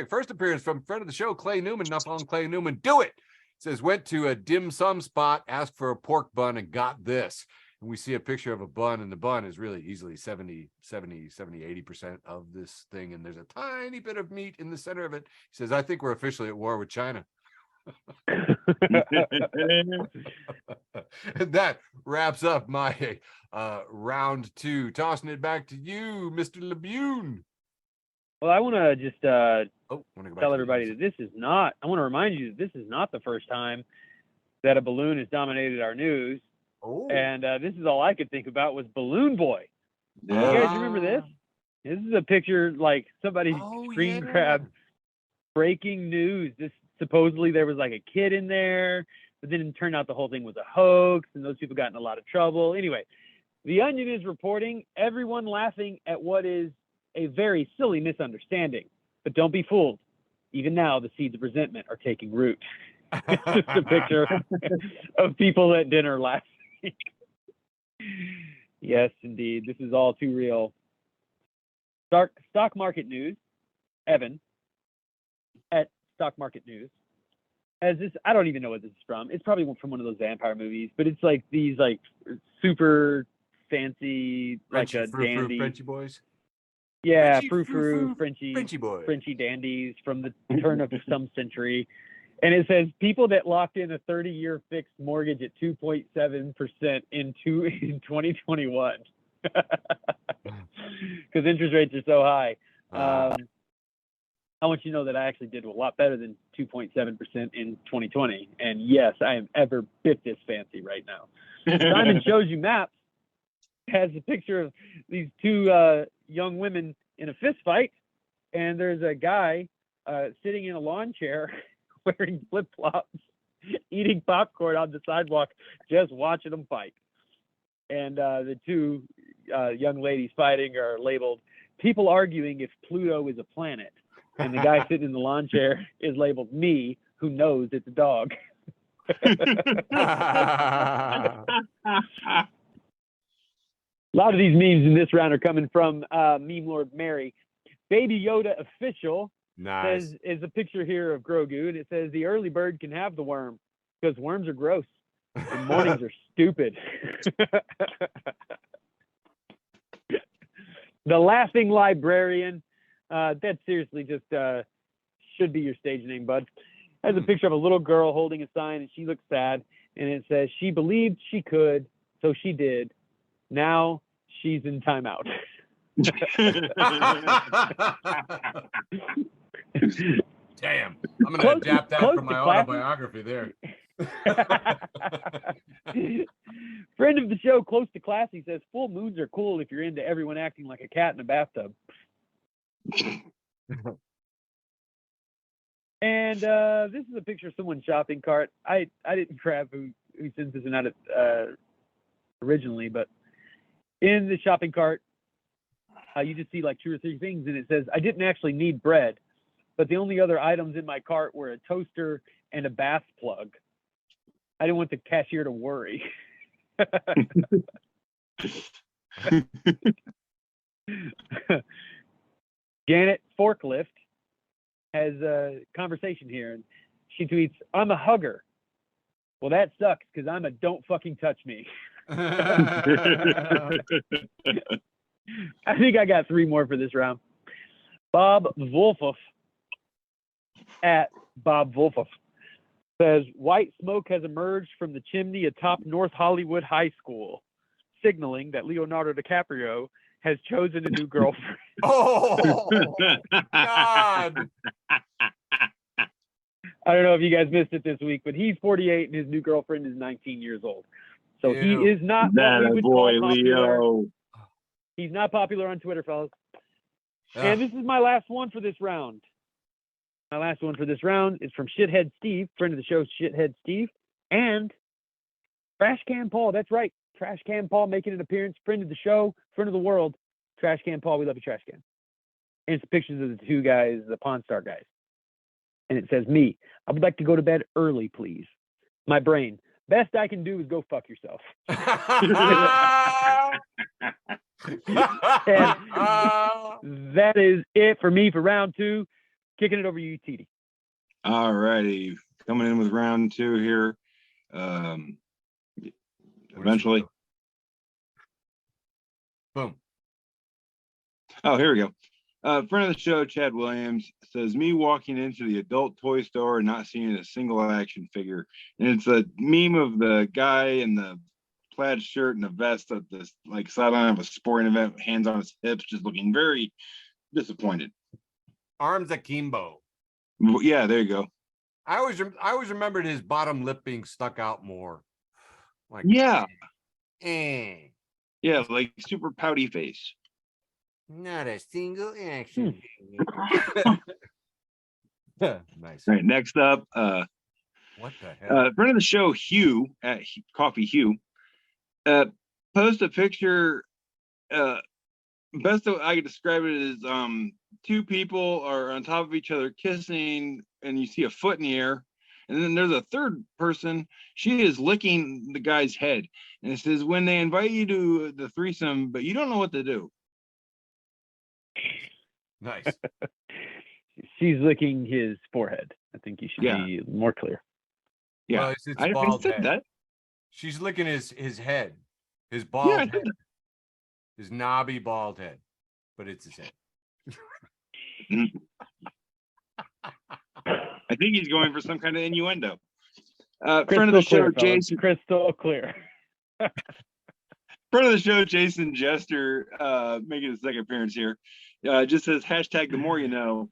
First appearance from friend of the show, Clay Newman. Enough on Clay Newman. Do it. Says, went to a dim sum spot, asked for a pork bun, and got this. and we see a picture of a bun, and the bun is really easily 80% of this thing, and there's a tiny bit of meat in the center of it. He says, I think we're officially at war with China. And that wraps up my round two. Tossing it back to you, Mr. Labune. Well, I want to just wanna go back tell to everybody that this is not, I want to remind you that this is not the first time that a balloon has dominated our news. Oh. And this is all I could think about was Balloon Boy. Yeah. You guys remember this? This is a picture like somebody screen grabbed breaking news. This supposedly there was like a kid in there, but then it turned out the whole thing was a hoax, and those people got in a lot of trouble. Anyway, The Onion is reporting everyone laughing at what is a very silly misunderstanding. But don't be fooled. Even now, the seeds of resentment are taking root. It's just a picture of people at dinner laughing. Yes, indeed. This is all too real. Stock market news. Evan at Stock Market News. As this, I don't even know what this is from. It's probably from one of those vampire movies, but it's like these like super fancy, Frenchy, like a dandy. Frenchy boys. Yeah, Frenchy, Frenchy boys. Frenchy dandies from the turn of some century. And it says people that locked in a 30-year fixed mortgage at 2.7% in 2021 because interest rates are so high. I want you to know that I actually did a lot better than 2.7% in 2020. And yes, I am ever bit this fancy right now. Simon Shows You Maps has a picture of these two young women in a fist fight, and there's a guy sitting in a lawn chair wearing flip-flops, eating popcorn on the sidewalk, just watching them fight. And the two young ladies fighting are labeled "People Arguing If Pluto is a Planet." And the guy sitting in the lawn chair is labeled "Me, Who Knows It's a Dog." A lot of these memes in this round are coming from Meme Lord Mary. Baby Yoda Official Nice. says, is a picture here of Grogu, and it says the early bird can have the worm because worms are gross and mornings are stupid. The Laughing Librarian, that seriously just should be your stage name, bud. Has a picture of a little girl holding a sign, and she looks sad, and it says she believed she could, so she did. Now she's in timeout. Damn, I'm gonna adapt that for my autobiography there. Friend of the show, Close to Classy, says full moons are cool if you're into everyone acting like a cat in a bathtub. And this is a picture of someone's shopping cart. I didn't grab who sends this out originally, but in the shopping cart, you just see like 2 or 3 things, and it says, I didn't actually need bread, but the only other items in my cart were a toaster and a bath plug. I didn't want the cashier to worry. Janet Forklift has a conversation here, and she tweets, I'm a hugger. Well, that sucks because I'm a don't fucking touch me. I think I got 3 more for this round. Bob Wolfoff at Bob Wolfoff says white smoke has emerged from the chimney atop North Hollywood High School, signaling that Leonardo DiCaprio has chosen a new girlfriend. Oh, God. I don't know if you guys missed it this week, but he's 48 and his new girlfriend is 19 years old. So he is not what we would call popular. Leo. He's not popular on Twitter, fellas. And this is my last one for this round. My last one for this round is from Shithead Steve, friend of the show, Shithead Steve, and Trash Can Paul. That's right. Trash Can Paul making an appearance, friend of the show, friend of the world. Trash Can Paul, we love you, Trash Can. And it's pictures of the 2 guys, the Pawn Star guys. And it says, me, I would like to go to bed early, please. My brain, best I can do is go fuck yourself. And that is it for me for round 2. Kicking it over to you, TD. All righty, coming in with round 2 here. Eventually, Boom. Oh, here we go. Friend of the show, Chad Williams, says, me walking into the adult toy store and not seeing a single action figure. And it's a meme of the guy in the plaid shirt and a vest at this like sideline of a sporting event, hands on his hips, just looking very disappointed. Arms akimbo. Yeah, there you go. I always remembered his bottom lip being stuck out more. Like Yeah. eh. Yeah, like super pouty face. Not a single action. Nice. All right, next up, What the hell? friend of the show, Hugh at Coffee Hugh, post a picture. Best way I could describe it is two people are on top of each other kissing, and you see a foot in the air, and then there's a third person. She is licking the guy's head, and it says, when they invite you to the threesome, but you don't know what to do. Nice. She's licking his forehead. I think you should Yeah. be more clear. Yeah, Well, it's I bald said head. that. She's licking his head, his bald Yeah, I head, said his knobby bald head, but it's his head. that. I think he's going for some kind of innuendo. Friend of the show, Jason. Crystal clear. Friend of the show, Jason Jester, making a second appearance here, just says hashtag the more you know.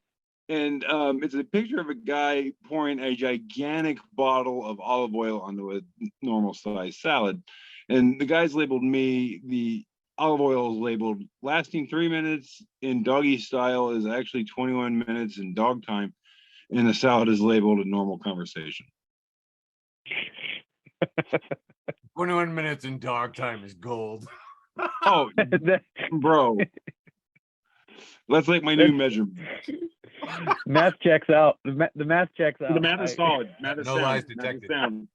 And it's a picture of a guy pouring a gigantic bottle of olive oil onto a normal size salad. And the guy's labeled me. The olive oil is labeled lasting 3 minutes in doggy style is actually 21 minutes in dog time. And the salad is labeled a normal conversation. 21 minutes in dog time is gold. Oh, bro. That's like my new measurement. Math checks out. The math checks out. The math is solid. Math is No sound. lies Math is detected. sound.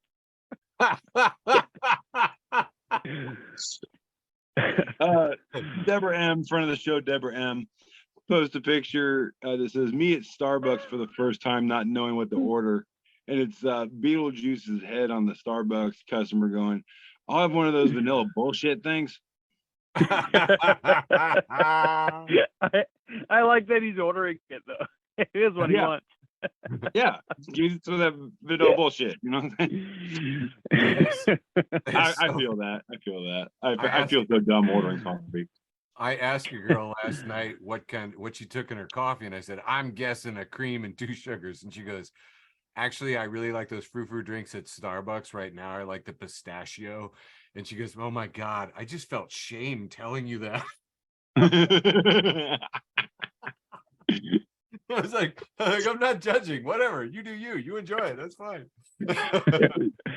Deborah M, friend of the show, Deborah M, post a picture that says me at Starbucks for the first time, not knowing what to order. And it's Beetlejuice's head on the Starbucks customer going, I'll have one of those vanilla bullshit things. I like that he's ordering it though. It is what he wants. Yeah, give me some of that vanilla bullshit. You know what I'm saying? I feel that. I feel that. I feel so dumb ordering coffee. I asked a girl last night what she took in her coffee, and I said, I'm guessing a cream and 2 sugars. And she goes, actually, I really like those frou-frou drinks at Starbucks right now. I like the pistachio. And she goes, oh my God, I just felt shame telling you that. I was like, I'm not judging. Whatever. You do you. You enjoy it. That's fine.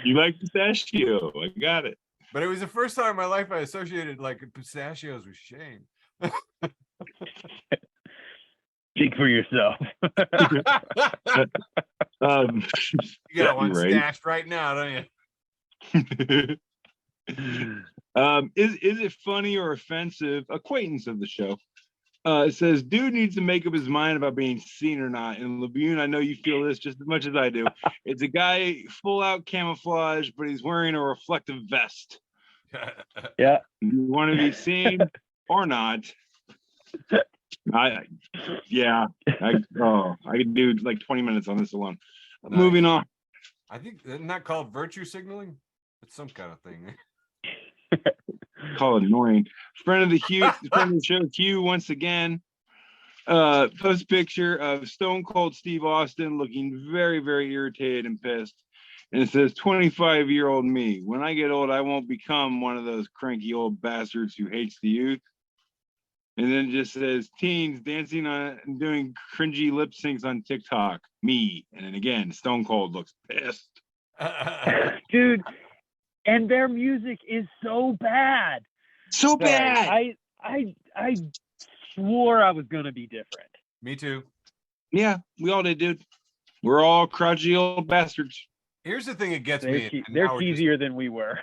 You like pistachio. I got it. But it was the first time in my life I associated like pistachios with shame. Speak for yourself. You got one right. stashed right now, don't you? Is it funny or offensive? Acquaintance of the show. It says, dude needs to make up his mind about being seen or not. And Labune, I know you feel this just as much as I do. It's a guy full out camouflage, but he's wearing a reflective vest. Yeah. You want to be seen or not? I could do like 20 minutes on this alone. Nice. Moving on. I think, isn't that called virtue signaling? It's some kind of thing. Call it annoying. Friend of the show, Hugh, once again. Post picture of Stone Cold Steve Austin looking very, very irritated and pissed. And it says, 25-year-old me. When I get old, I won't become one of those cranky old bastards who hates the youth. And then it just says, teens dancing on and doing cringy lip syncs on TikTok. Me. And then again, Stone Cold looks pissed. Dude, and their music is so bad. So bad. I swore I was gonna be different. Me too. Yeah, we all did, dude. We're all crudgy old bastards. Here's the thing that gets me. They're cheesier than we were.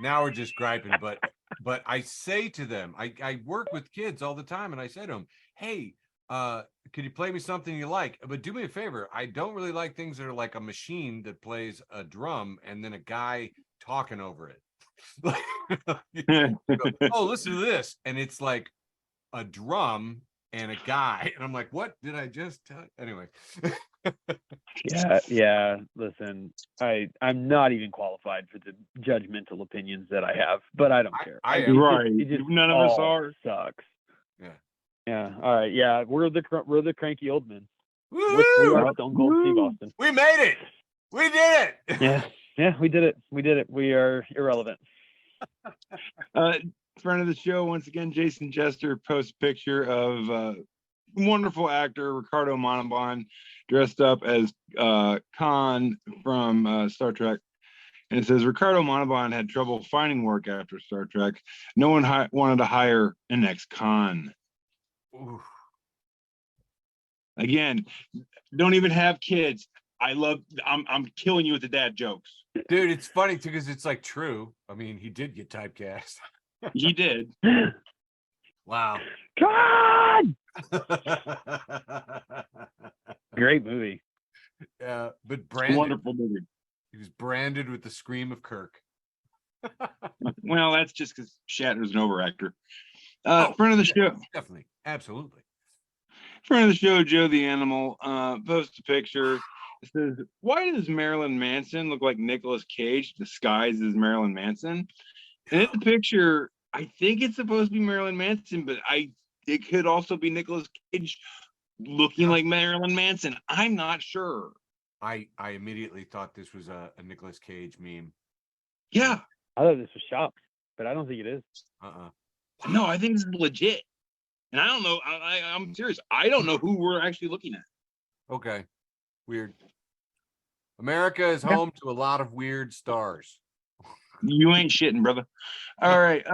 Now we're just griping, but I say to them, I work with kids all the time, and I say to them, hey, could you play me something you like? But do me a favor. I don't really like things that are like a machine that plays a drum and then a guy talking over it. Oh, listen to this, and it's like a drum and a guy, and I'm like, what did I just tell? Anyway. Yeah. Listen, I'm not even qualified for the judgmental opinions that I have, but I don't care. I It am. Right. just None of us all are. Sucks. Yeah. Yeah. All right. Yeah. We're the cranky old men. We Woo! are Stone Cold Steve Austin. We made it. We did it. Yeah. Yeah. We did it. We are irrelevant. Friend of the show, once again, Jason Jester posts a picture of wonderful actor Ricardo Montalban dressed up as Khan from Star Trek. And it says Ricardo Montalban had trouble finding work after Star Trek. No one wanted to hire an ex-Khan. Ooh. Again, don't even have kids. I'm killing you with the dad jokes. Dude, it's funny too because it's like true. I mean, he did get typecast. He did. Wow. God! Great movie. Yeah, but branded. Wonderful movie. He was branded with the scream of Kirk. Well, that's just because Shatner's an overactor. Oh, Friend of the yeah, show. definitely, absolutely. Friend of the show, Joe the Animal, posts a picture. It says, why does Marilyn Manson look like Nicolas Cage disguised as Marilyn Manson? And in the picture, I think it's supposed to be Marilyn Manson, but it could also be Nicolas Cage looking like Marilyn Manson. I'm not sure. I immediately thought this was a Nicolas Cage meme. Yeah. I thought this was shops, but I don't think it is. No, I think this is legit. And I don't know. I'm serious. I don't know who we're actually looking at. Okay. Weird. America is home to a lot of weird stars. You ain't shitting, brother. All right.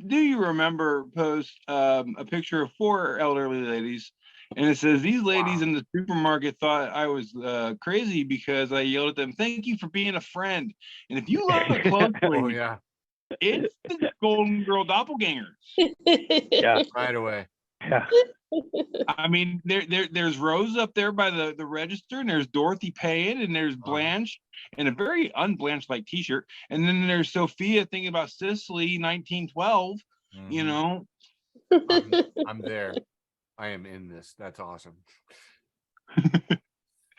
Do you remember post a picture of 4 elderly ladies? And it says, these ladies in the supermarket thought I was crazy because I yelled at them, thank you for being a friend. And if you look closely, Oh, yeah. it's the Golden Girl doppelgangers. Yeah. Right away. Yeah. I mean, there's Rose up there by the register, and there's Dorothy paying, and there's Blanche in a very unblanched like t-shirt, and then there's Sophia thinking about Sicily 1912. Mhm. You know, I'm there. I am in this. That's awesome.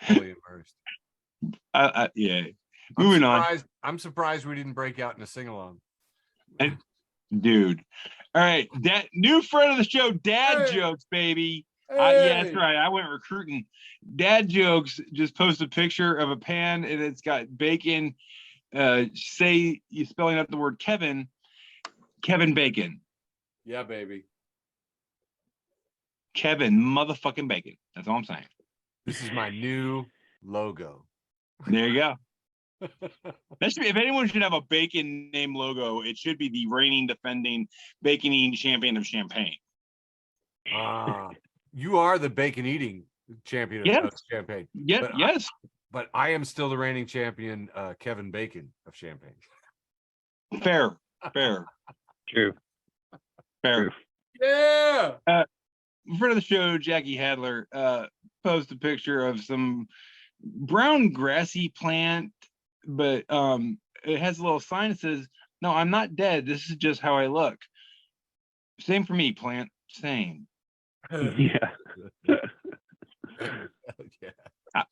Fully immersed. Yeah. Moving on, I'm surprised we didn't break out in a sing-along. dude. All right, that new friend of the show, Dad Jokes, baby. Yeah, that's right. I went recruiting. Dad Jokes just posted a picture of a pan, and it's got bacon. Say you spelling out the word Kevin Bacon. Yeah, baby. Kevin motherfucking Bacon. That's all I'm saying. This is my new logo. There you go. If anyone should have a bacon name logo, it should be the reigning, defending, bacon eating champion of Champagne. You are the bacon eating champion of Champagne. Yeah, yes. But I am still the reigning champion, Kevin Bacon of Champagne. Fair. True. Fair. Yeah. In front of the show, Jackie Hadler posted a picture of some brown grassy plant, but it has a little sign that says, no, I'm not dead. This is just how I look. Same for me, plant. Same. Yeah.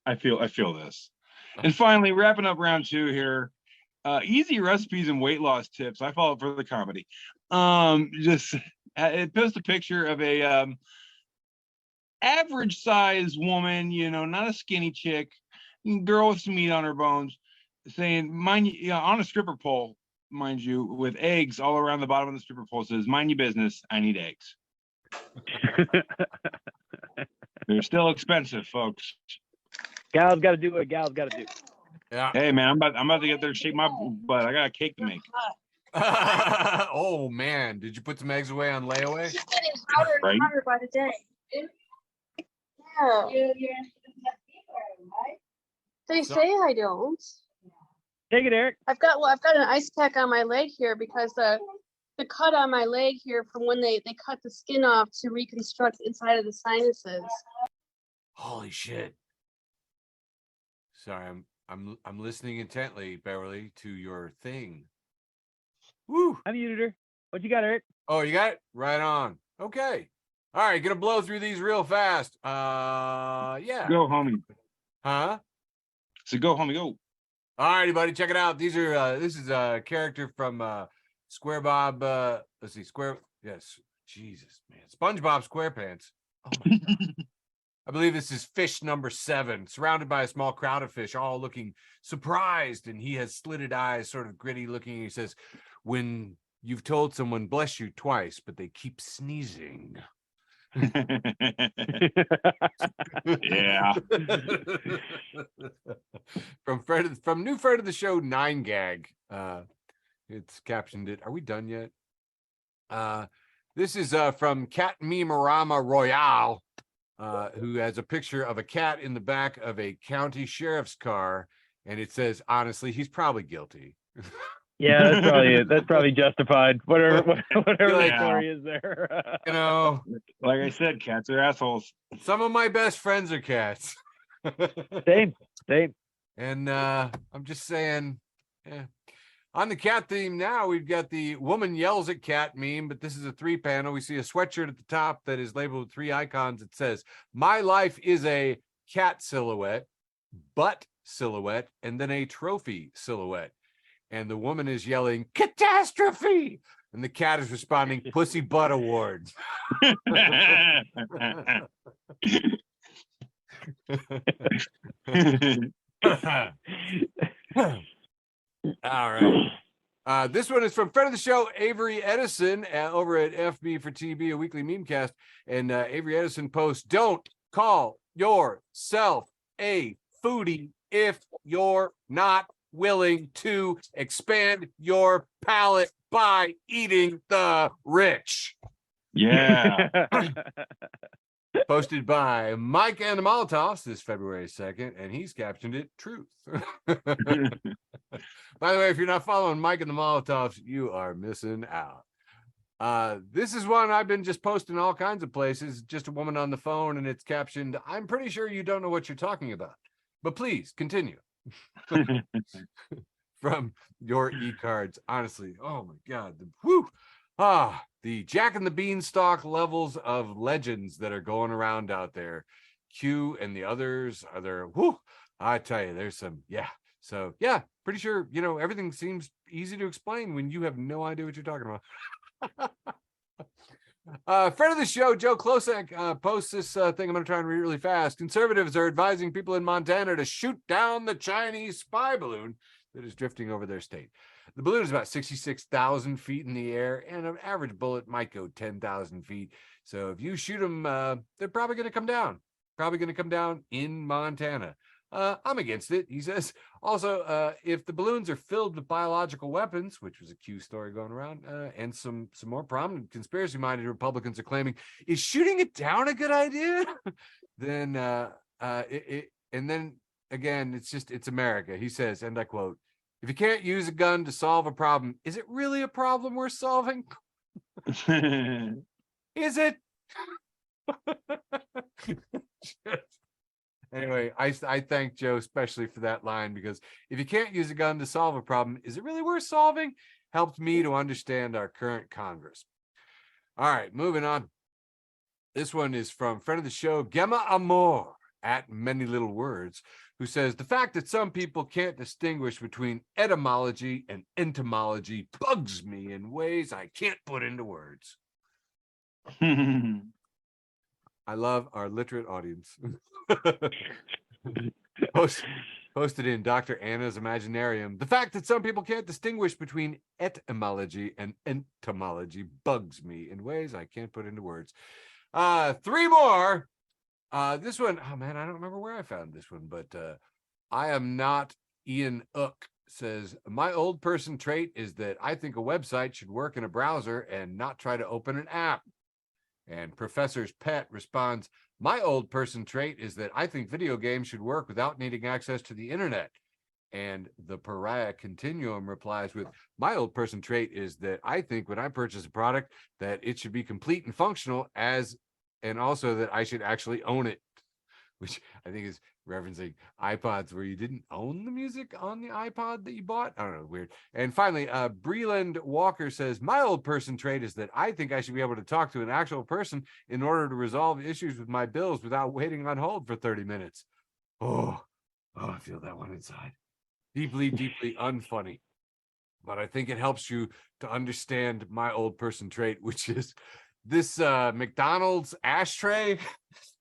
I feel this. And finally, wrapping up round 2 here. Easy recipes and weight loss tips. I follow for the comedy. It posted a picture of a average size woman, not a skinny chick, girl with some meat on her bones, saying, mind you, on a stripper pole, mind you, with eggs all around the bottom of the stripper pole, says, mind your business, I need eggs. They're still expensive, folks. Gal's got to do what Gal's got to do. Yeah. Hey man, I'm about to get there and shake my butt. I got a cake to make. Oh man, did you put some eggs away on layaway? It's just getting hotter and hotter by the day. Yeah. They say I don't. Take it, Eric. I've got an ice pack on my leg here because the cut on my leg here from when they cut the skin off to reconstruct inside of the sinuses. Holy shit. Sorry, I'm listening intently, Beverly, to your thing. Woo. I muted her. What you got, Eric? Oh, you got it? Right on. Okay. All right, gonna blow through these real fast. Yeah. Go, homie. Huh? So go, homie, go. All righty, buddy. Check it out. These are this is a character from Square Bob. Let's see, yes. Jesus, man. SpongeBob SquarePants. Oh my god. I believe this is fish number 7, surrounded by a small crowd of fish, all looking surprised, and he has slitted eyes, sort of gritty looking. He says, when you've told someone bless you twice, but they keep sneezing. Yeah. From new friend of the show, 9gag. It's captioned it. Are we done yet? This is from Cat Memerama Royale, who has a picture of a cat in the back of a county sheriff's car, and it says, honestly, he's probably guilty. Yeah, that's probably it. That's probably justified. Whatever the Yeah. story is there. You know, Like I said, cats are assholes. some of my best friends are cats. Same. And I'm just saying, yeah. On the cat theme now, we've got the woman yells at cat meme, but this is a 3-panel. We see a sweatshirt at the top that is labeled with 3 icons. It says, my life is a cat silhouette, butt silhouette, and then a trophy silhouette. And the woman is yelling, catastrophe! And the cat is responding, pussy butt awards. All right. This one is from friend of the show, Avery Edison, over at FB for TB, a weekly meme cast. And Avery Edison posts, don't call yourself a foodie if you're not willing to expand your palate by eating the rich. Yeah. Posted by Mike and the Molotovs this February 2nd, and he's captioned it truth. By the way, if you're not following Mike and the Molotovs, you are missing out. This is one I've been just posting all kinds of places, just a woman on the phone, and it's captioned, I'm pretty sure you don't know what you're talking about, but please continue. From your e-cards, honestly. Oh my god. The Jack and the Beanstalk levels of legends that are going around out there. Q and the others are there. Whoo, I tell you, there's some, yeah. So yeah, pretty sure, you know, everything seems easy to explain when you have no idea what you're talking about. Friend of the show, Joe Klosak, posts this thing. I'm going to try and read really fast. Conservatives are advising people in Montana to shoot down the Chinese spy balloon that is drifting over their state. The balloon is about 66,000 feet in the air, and an average bullet might go 10,000 feet. So if you shoot them, they're probably going to come down. Probably going to come down in Montana. I'm against it, he says. Also, if the balloons are filled with biological weapons, which was a Q story going around, and some more prominent conspiracy-minded Republicans are claiming, is shooting it down a good idea? Then, and then again, it's America. He says, and I quote, if you can't use a gun to solve a problem, is it really a problem worth solving? Is it? Anyway, I thank Joe especially for that line, because if you can't use a gun to solve a problem, is it really worth solving? Helped me to understand our current Congress. All right, moving on. This one is from friend of the show, Gemma Amor, at Many Little Words, who says, the fact that some people can't distinguish between etymology and entomology bugs me in ways I can't put into words. I love our literate audience. Posted in Dr. Anna's Imaginarium. The fact that some people can't distinguish between etymology and entomology bugs me in ways I can't put into words. 3 more. This one, oh man, I don't remember where I found this one, but I am not Ian Ook says, my old person trait is that I think a website should work in a browser and not try to open an app. And Professor's Pet responds, my old person trait is that I think video games should work without needing access to the internet. And the Pariah Continuum replies with, my old person trait is that I think when I purchase a product that it should be complete and functional, and also that I should actually own it. which I think is referencing iPods where you didn't own the music on the iPod that you bought. I don't know, weird. And finally, Breland Walker says, my old person trait is that I think I should be able to talk to an actual person in order to resolve issues with my bills without waiting on hold for 30 minutes. Oh, I feel that one inside. Deeply, deeply unfunny. But I think it helps you to understand my old person trait, which is this McDonald's ashtray.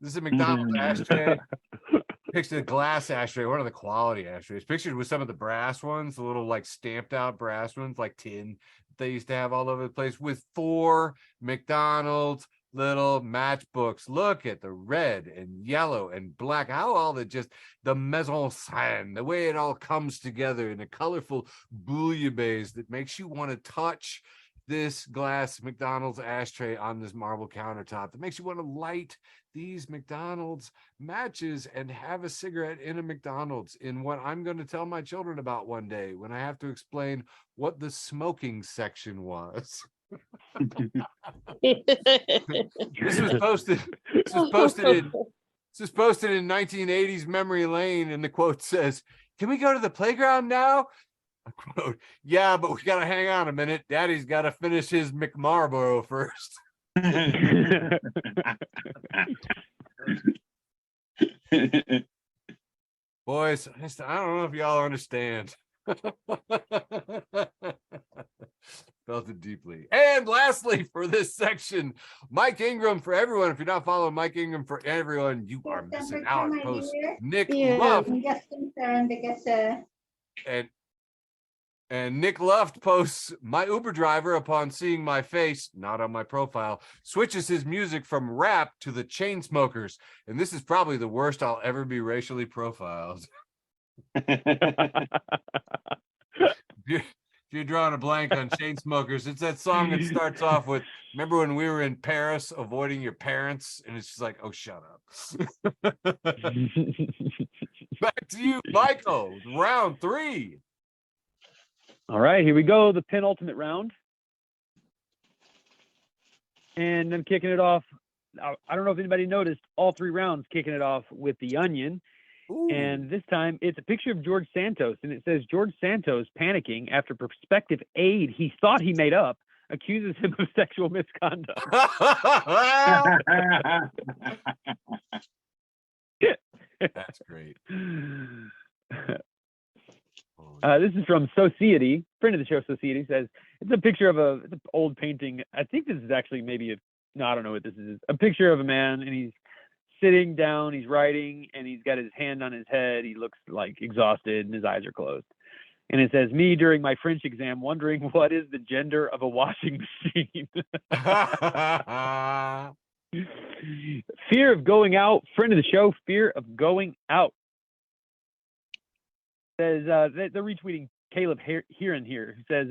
This is a McDonald's ashtray. Picture the glass ashtray, one of the quality ashtrays. Pictured with some of the brass ones, the little like stamped out brass ones, like tin they used to have all over the place, with 4 McDonald's little matchbooks. Look at the red and yellow and black, how all the mise-en-scène, the way it all comes together in a colorful bouillabaisse that makes you want to touch this glass McDonald's ashtray on this marble countertop, that makes you want to light these McDonald's matches and have a cigarette in a McDonald's, in what I'm going to tell my children about one day when I have to explain what the smoking section was. This was posted in 1980s Memory Lane, and the quote says, "Can we go to the playground now?" A quote, "Yeah, but we gotta hang on a minute. Daddy's gotta finish his McMarlboro first." Boys, I don't know if y'all understand. Felt it deeply. And lastly, for this section, Mike Ingram for everyone. If you're not following Mike Ingram for everyone, you are missing out. Post Nick Luft. And Nick Luft posts, my Uber driver, upon seeing my face, not on my profile, switches his music from rap to the Chainsmokers. And this is probably the worst I'll ever be racially profiled. If you're drawing a blank on Chainsmokers, it's that song that starts off with, remember when we were in Paris avoiding your parents? And it's just like, oh, shut up. Back to you, Michael, round 3. All right, here we go, the penultimate round. And I'm kicking it off. I don't know if anybody noticed, all 3 rounds kicking it off with the Onion. Ooh. And this time it's a picture of George Santos, and it says George Santos panicking after prospective aide he thought he made up accuses him of sexual misconduct. That's great. This is from Society, friend of the show. Society says it's a picture of it's an old painting. I think this is actually maybe I don't know what this is. A picture of a man, and he's sitting down, he's writing, and he's got his hand on his head. He looks like exhausted, and his eyes are closed. And it says, me during my French exam wondering what is the gender of a washing machine. Fear of going out, friend of the show, fear of going out. Says they're retweeting Caleb Heron here, who says,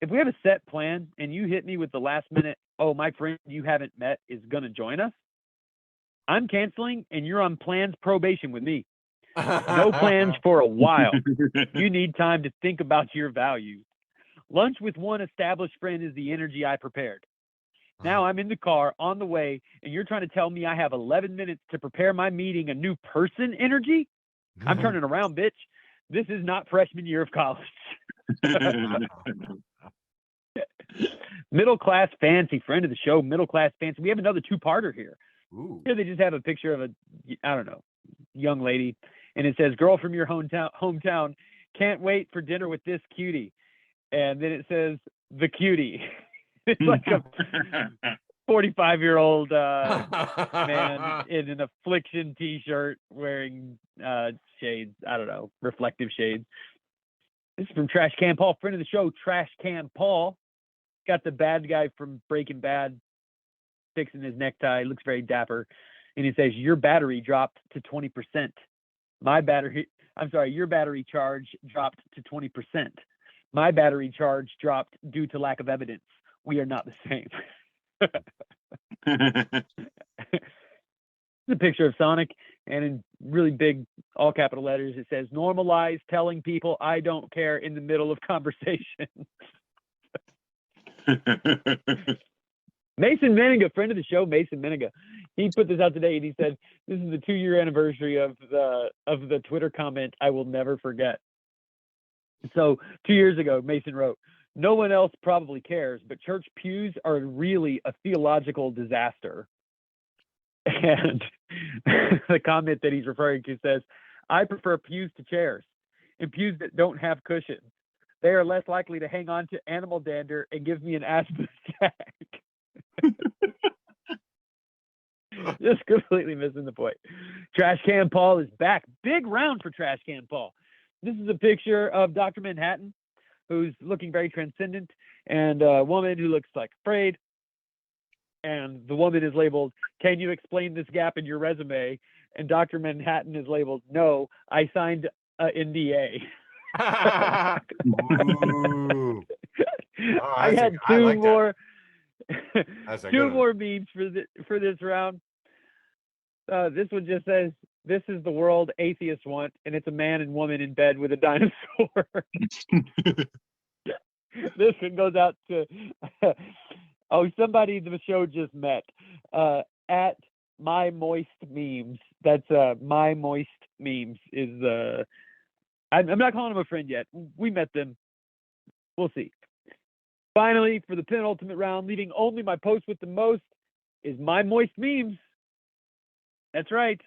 if we have a set plan and you hit me with the last minute, oh, my friend you haven't met is gonna join us, I'm canceling and you're on plans probation with me. No plans for a while. You need time to think about your values. Lunch with one established friend is the energy I prepared. Now I'm in the car on the way, and you're trying to tell me I have 11 minutes to prepare my meeting a new person energy? I'm turning around, bitch. This is not freshman year of college. Middle class fancy, friend of the show, middle class fancy. We have another 2-parter here. Ooh. Here they just have a picture of young lady, and it says, girl from your hometown, can't wait for dinner with this cutie. And then it says, the cutie. It's like a 45-year-old man in an Affliction t-shirt wearing shades, I don't know, reflective shades. This is from Trash Can Paul, friend of the show, Trash Can Paul. Got the bad guy from Breaking Bad fixing his necktie, looks very dapper. And he says, your battery dropped to 20%. Your battery charge dropped to 20%. My battery charge dropped due to lack of evidence. We are not the same. It's a picture of Sonic, and in really big, all capital letters, it says, normalize telling people I don't care in the middle of conversation. Mason Meniga, friend of the show, Mason Meniga. he put this out today, and he said this is the 2-year anniversary of the Twitter comment I will never forget. So 2 years ago, Mason wrote, "No one else probably cares, but church pews are really a theological disaster." And the comment that he's referring to says, "I prefer pews to chairs, and pews that don't have cushions. They are less likely to hang on to animal dander and give me an asthma attack." Just completely missing the point. Trash Can Paul is back. Big round for Trash Can Paul. This is a picture of Dr. Manhattan, who's looking very transcendent, and a woman who looks like afraid. And the woman is labeled, "Can you explain this gap in your resume?" And Dr. Manhattan is labeled, "No, I signed a NDA." Ooh. Oh, I had two like more two more memes for this round. This one just says, "This is the world atheists want," and it's a man and woman in bed with a dinosaur. This one goes out to somebody the show just met at My Moist Memes. That's My Moist Memes is I'm not calling him a friend yet. We met them. We'll see. Finally, for the penultimate round, leaving only my post with the most, is My Moist Memes. That's right.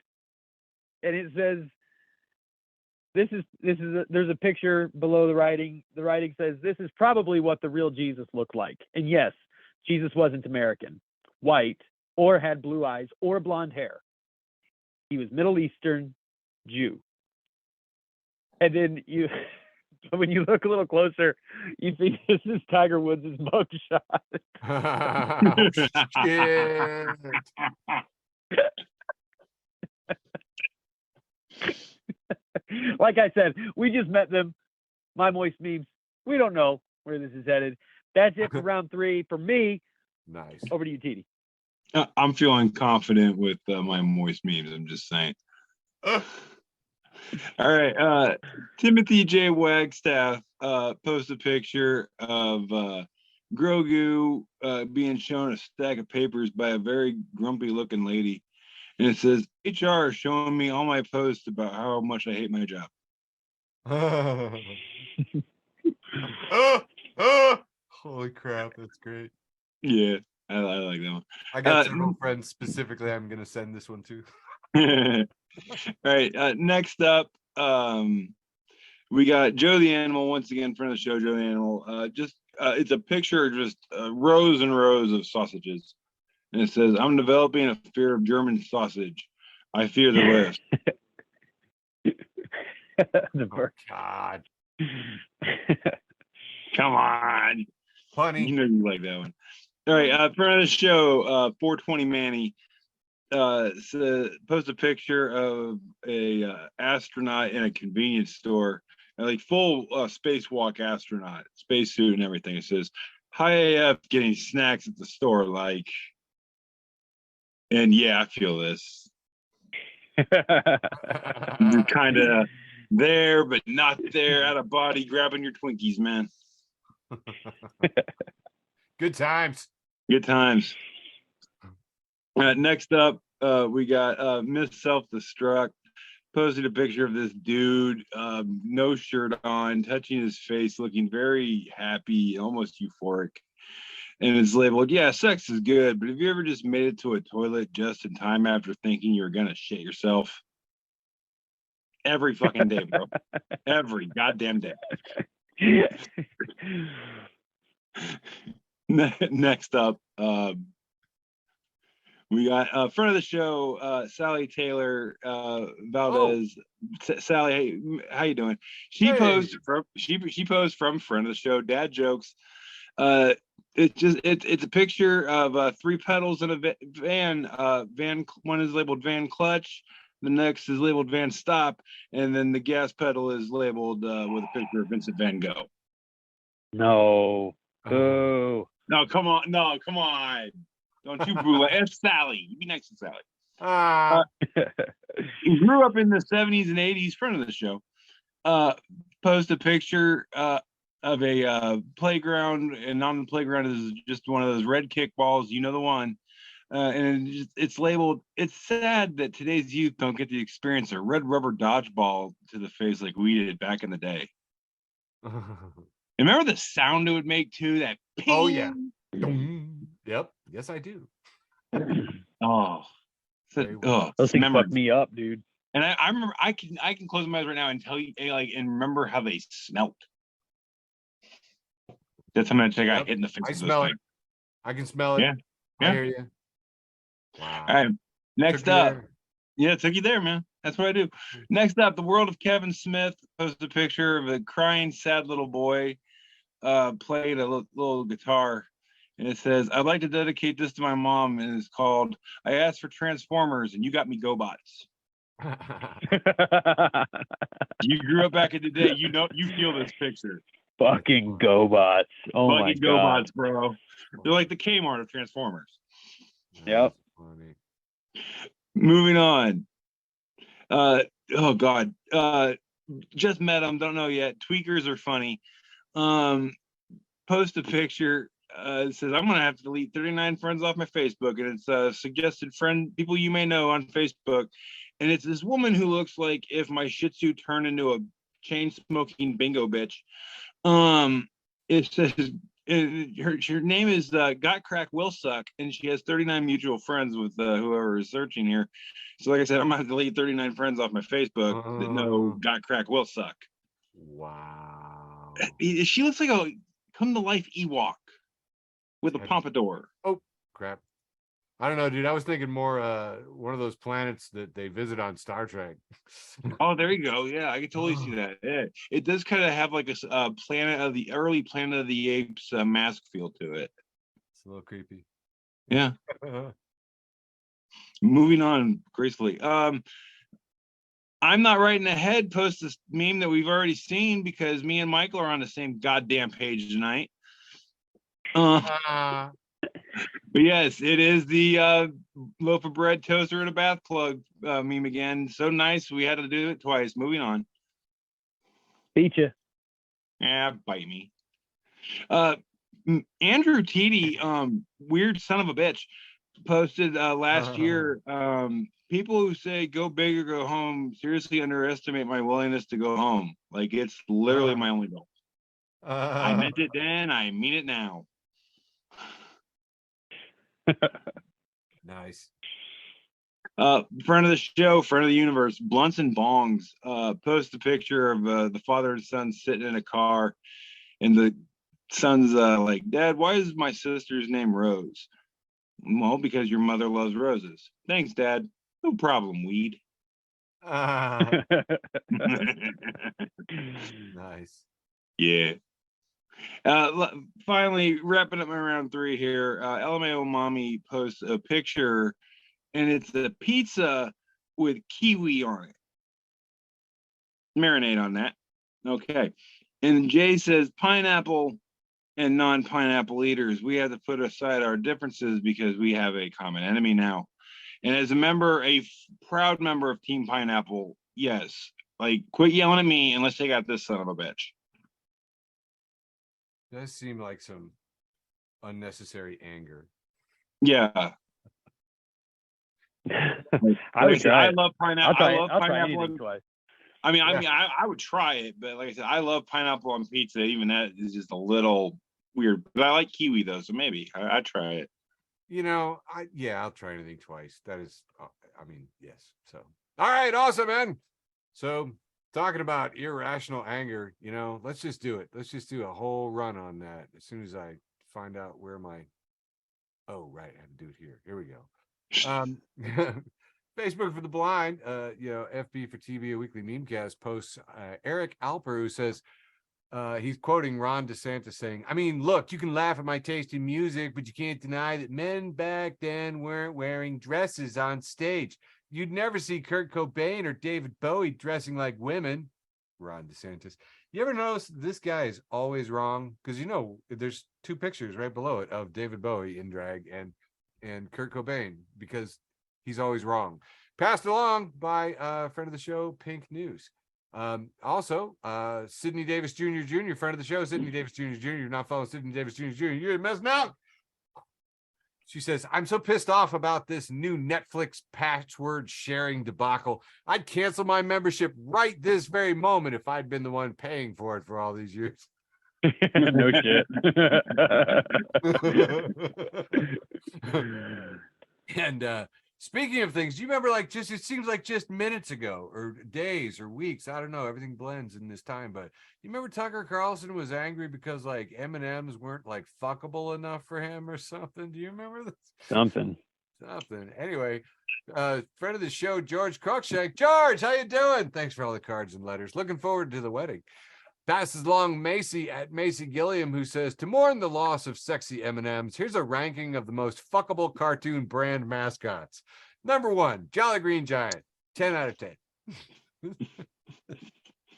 And it says, there's a picture below the writing. The writing says, "This is probably what the real Jesus looked like." And yes, Jesus wasn't American, white, or had blue eyes or blonde hair. He was Middle Eastern Jew. And then when you look a little closer, you see this is Tiger Woods' mugshot. Oh, shit. Like I said, we just met them. My Moist Memes. We don't know where this is headed. That's it for round 3. For me, Nice. over to you, TD. I'm feeling confident with My Moist Memes. I'm just saying. All right. Timothy J. Wagstaff posted a picture of Grogu being shown a stack of papers by a very grumpy looking lady. And it says, "HR is showing me all my posts about how much I hate my job." Holy crap, that's great. Yeah, I like that one. I got several friends specifically I'm going to send this one to. All right. Next up, we got Joe the Animal once again, friend of the show, Joe the Animal. It's a picture of just rows and rows of sausages. And it says, "I'm developing a fear of German sausage. I fear the rest." The Oh, God. Come on. Funny. You know you like that one. All right. Friend of the show, 420 Manny, post a picture of a astronaut in a convenience store, like full spacewalk astronaut, spacesuit and everything. It says, "Hi AF, getting snacks at the store, like." And yeah, I feel this. You're kind of there, but not there, out of body, grabbing your Twinkies, man. Good times. Good times. Next up, we got Miss Self-Destruct. Posted a picture of this dude, no shirt on, touching his face, looking very happy, almost euphoric. And it's labeled, "Yeah, sex is good, but have you ever just made it to a toilet just in time after thinking you were gonna shit yourself?" Every fucking day, bro. Every goddamn day. Next up, we got a friend of the show, Sally Taylor Valdez. Sally, hey, how you doing? She posed from friend of the show, Dad Jokes. It's a picture of 3 pedals in a van. One is labeled van clutch, the next is labeled van stop, and then the gas pedal is labeled with a picture of Vincent Van Gogh. No. Oh. No, come on. Don't you boo. It's Sally. You be nice to Sally. He grew up in the 70s and 80s, friend of the show. Post a picture of a playground, and on the playground is just one of those red kickballs, you know the one, and it's labeled, "It's sad that today's youth don't get to experience a red rubber dodgeball to the face like we did back in the day." And remember the sound it would make too? That ping? Oh yeah. Yep. Yes, I do. Oh, Very well. Those things memories. fuck me up, dude. And I remember I can close my eyes right now and tell you and remember how they smelt. That's how much I got hit in the face. I with smell those it. I can smell it. Yeah. I Yeah. hear you. Wow. All right. Next Took you up. there. Yeah, it took you there, man. That's what I do. Next up, the world of Kevin Smith posted a picture of a crying, sad little boy playing a little guitar. And it says, "I'd like to dedicate this to my mom." And it's called, "I asked for Transformers and you got me GoBots." You grew up back in the day. You know, you feel this picture. Fucking GoBots. Oh my Fucking god. GoBots, bro. They're like the Kmart of Transformers. Yep. Funny. Moving on. Oh god. Just met them, don't know yet. Tweakers are funny. Post a picture. It says, "I'm gonna have to delete 39 friends off my Facebook," and it's suggested friend people you may know on Facebook. And it's this woman who looks like if my Shih Tzu turned into a chain smoking bingo bitch. It says her name is Got Crack Will Suck, and she has 39 mutual friends with whoever is searching here. So like I said, I'm gonna have to delete 39 friends off my Facebook that know Got Crack Will Suck. Wow. She looks like a come to life Ewok with a pompadour. Oh crap. I don't know, dude. I was thinking more one of those planets that they visit on Star Trek. Oh, there you go. Yeah, I can totally see that. Yeah. It does kind of have like a Planet of the Apes mask feel to it. It's a little creepy. Yeah. Moving on gracefully. I'm not writing ahead. Post this meme that we've already seen because me and Michael are on the same goddamn page tonight. But yes, it is the loaf of bread, toaster, and a bath plug meme again. So nice, we had to do it twice. Moving on. Beat you. Yeah, bite me. Andrew Teedy, weird son of a bitch, posted last year. People who say go big or go home seriously underestimate my willingness to go home. Like it's literally my only goal. I meant it then, I mean it now. Nice. Friend of the show, friend of the universe, Blunts and Bongs, post a picture of the father and son sitting in a car, and the son's like, "Dad, why is my sister's name Rose?" "Well, because your mother loves roses." "Thanks, Dad." "No problem, weed." Nice. Yeah. Finally, wrapping up my round 3 here. LMAO Mommy posts a picture, and it's a pizza with kiwi on it. Marinate on that. Okay. And Jay says, "Pineapple and non-pineapple eaters, we have to put aside our differences because we have a common enemy now." And as a member, a proud member of Team Pineapple, yes, like quit yelling at me unless they got this son of a bitch. Does seem like some unnecessary anger. Yeah. I would try. I love pineapple. I'll try, I love I'll try pineapple. anything twice. I mean, I would try it, but like I said, I love pineapple on pizza. Even that is just a little weird. But I like kiwi though, so maybe I'd try it. You know, I'll try anything twice. That is, I mean, yes. So, all right, awesome, man. So, talking about irrational anger, you know, let's just do it. Let's just do a whole run on that as soon as I find out where my. Oh, right, I have to do it here. Here we go. Facebook for the blind, you know, FB for TV, a weekly memecast posts Eric Alper, who says he's quoting Ron DeSantis saying, "I mean, look, you can laugh at my taste in music, but you can't deny that men back then weren't wearing dresses on stage. You'd never see Kurt Cobain or David Bowie dressing like women." Ron DeSantis. You ever notice this guy is always wrong? Because, you know, there's 2 pictures right below it of David Bowie in drag and Kurt Cobain, because he's always wrong. Passed along by a friend of the show, Pink News. Also, Sidney Davis Jr., friend of the show, Sidney Davis Jr. You're not following Sidney Davis Jr. You're messing up. She says, I'm so pissed off about this new Netflix password sharing debacle. I'd cancel my membership right this very moment if I'd been the one paying for it for all these years. No shit. And speaking of things, do you remember like just it seems like just minutes ago or days or weeks, I don't know, everything blends in this time, but you remember Tucker Carlson was angry because like M&Ms weren't like fuckable enough for him or something? Do you remember this? Something. Anyway, friend of the show, George Cruikshank. George, how you doing? Thanks for all the cards and letters. Looking forward to the wedding. Passes along Macy at Macy Gilliam, who says, to mourn the loss of sexy M&Ms, here's a ranking of the most fuckable cartoon brand mascots. Number 1, Jolly Green Giant, 10 out of 10.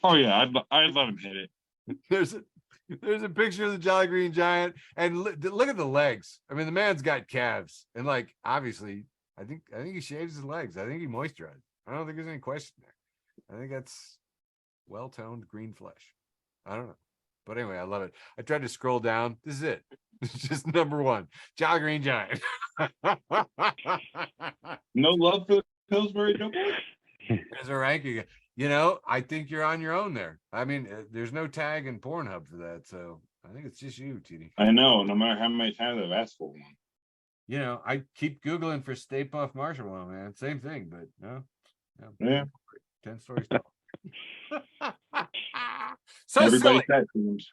Oh yeah, I'd let him hit it. There's a picture of the Jolly Green Giant, and look at the legs. I mean, the man's got calves, and like obviously, I think he shaves his legs. I think he moisturized. I don't think there's any question there. I think that's well-toned green flesh. I don't know. But anyway, I love it. I tried to scroll down. This is it. It's just number 1. Jolly Green Giant. No love for Pillsbury Doughboy? There's a ranking. You know, I think you're on your own there. I mean, there's no tag in Pornhub for that. So I think it's just you, TD. I know, no matter how many times I've asked for one. You know, I keep Googling for Stay Puft Marshmallow, man. Same thing, but no. Yeah. 10 stories tall. So Everybody's silly. got teams.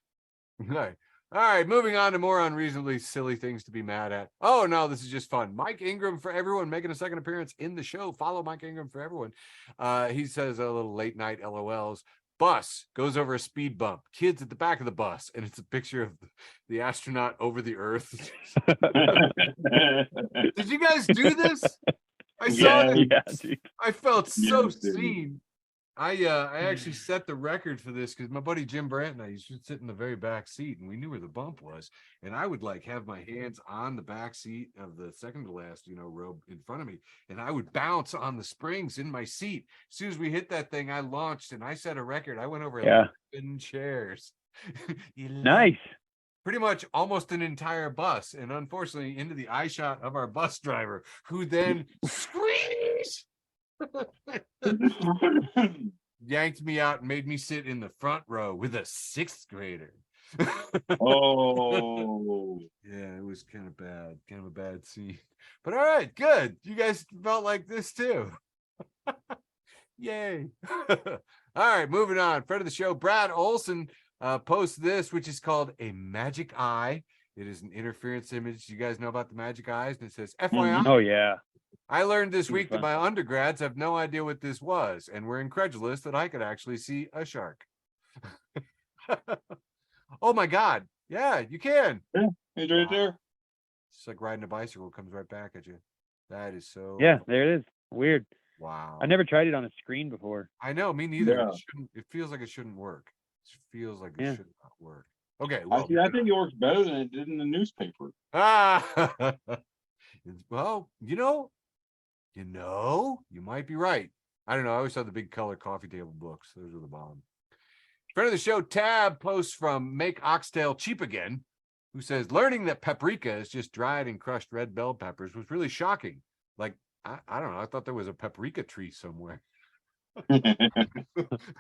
All right, moving on to more unreasonably silly things to be mad at. Oh no, this is just fun. Mike Ingram for everyone making a second appearance in the show. Follow Mike Ingram for everyone. He says a little late night LOLs. Bus goes over a speed bump. Kids at the back of the bus, and it's a picture of the astronaut over the Earth. Did you guys do this? I saw it. Yeah, dude. I felt so Yes, dude. seen. I actually set the record for this because my buddy Jim Brandt and I used to sit in the very back seat, and we knew where the bump was. And I would like have my hands on the back seat of the second to last, row in front of me, and I would bounce on the springs in my seat. As soon as we hit that thing, I launched and I set a record. I went over 11 chairs. Nice. Pretty much almost an entire bus, and unfortunately into the eye shot of our bus driver, who then squeezed. Yanked me out and made me sit in the front row with a 6th grader. Oh. Yeah, it was kind of a bad scene. But all right, good. You guys felt like this too. Yay. All right, moving on. Friend of the show, Brad Olson posts this, which is called a magic eye. It is an interference image. You guys know about the magic eyes, and it says FYI. Oh yeah. I learned this week that my undergrads have no idea what this was, and were incredulous that I could actually see a shark. Oh my God. Yeah, you can. Yeah, it's right there. It's like riding a bicycle, comes right back at you. That is so. Yeah, there it is. Weird. Wow. I never tried it on a screen before. I know, me neither. Yeah. It feels like it shouldn't work. It feels like it Yeah. should not work. Okay. Well, I think it works better than it did in the newspaper. Well, you might be right. I don't know. I always saw the big color coffee table books. Those are the bomb. Friend of the show, Tab, posts from Make Oxtail Cheap Again, who says, learning that paprika is just dried and crushed red bell peppers was really shocking. Like, I don't know. I thought there was a paprika tree somewhere. I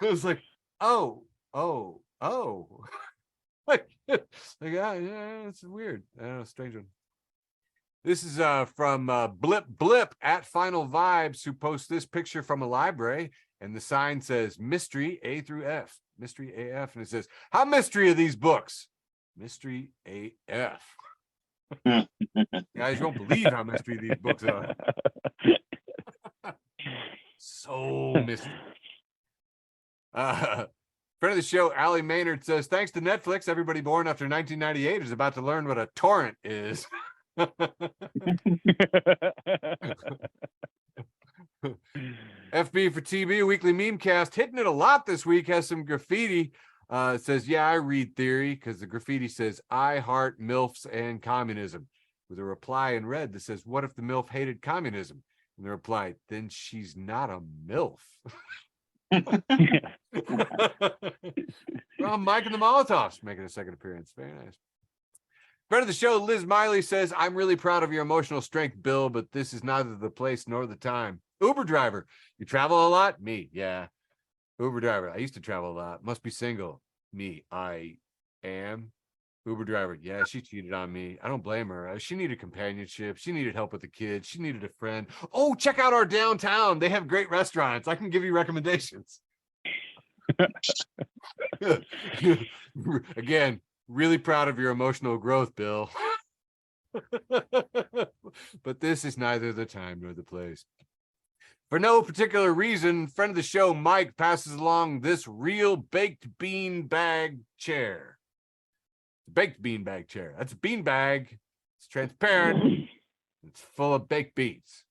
was like, oh. Like, yeah, it's weird. I don't know, strange one. This is from Blip at Final Vibes, who posts this picture from a library, and the sign says Mystery A through F, Mystery AF, and it says, how mystery are these books? Mystery AF. Guys, you won't believe how mystery these books are. So mystery. Friend of the show, Allie Maynard says, thanks to Netflix, everybody born after 1998 is about to learn what a torrent is. FB for TV, weekly meme cast, hitting it a lot this week, has some graffiti. It says, yeah, I read theory, because the graffiti says, I heart MILFs and communism, with a reply in red that says, what if the MILF hated communism? And the reply, then she's not a MILF. Well, Mike and the Molotovs making a second appearance. Very nice. Friend of the show, Liz Miley says, I'm really proud of your emotional strength, Bill, but this is neither the place nor the time. Uber driver, you travel a lot? Me, yeah. Uber driver, I used to travel a lot. Must be single. Me, I am. Uber driver, yeah, she cheated on me. I don't blame her. She needed companionship. She needed help with the kids. She needed a friend. Oh, check out our downtown. They have great restaurants. I can give you recommendations. Again, really proud of your emotional growth, Bill. But this is neither the time nor the place. For no particular reason, friend of the show, Mike, passes along this real baked bean bag chair. Baked bean bag chair. That's a bean bag. It's transparent. It's full of baked beans.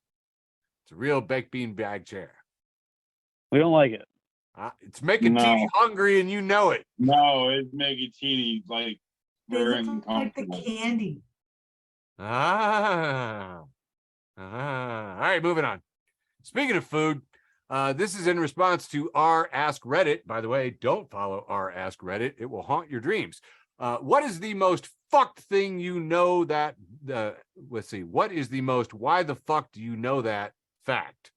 It's a real baked bean bag chair. We don't like it. It's making Teeny hungry, and you know it. No, it's making Teeny like They very look like the uncomfortable. candy. All right, moving on. Speaking of food, this is in response to r Ask Reddit. By the way, don't follow r Ask Reddit. It will haunt your dreams. What is the most fucked thing you know that, let's see, what is the most why the fuck do you know that fact?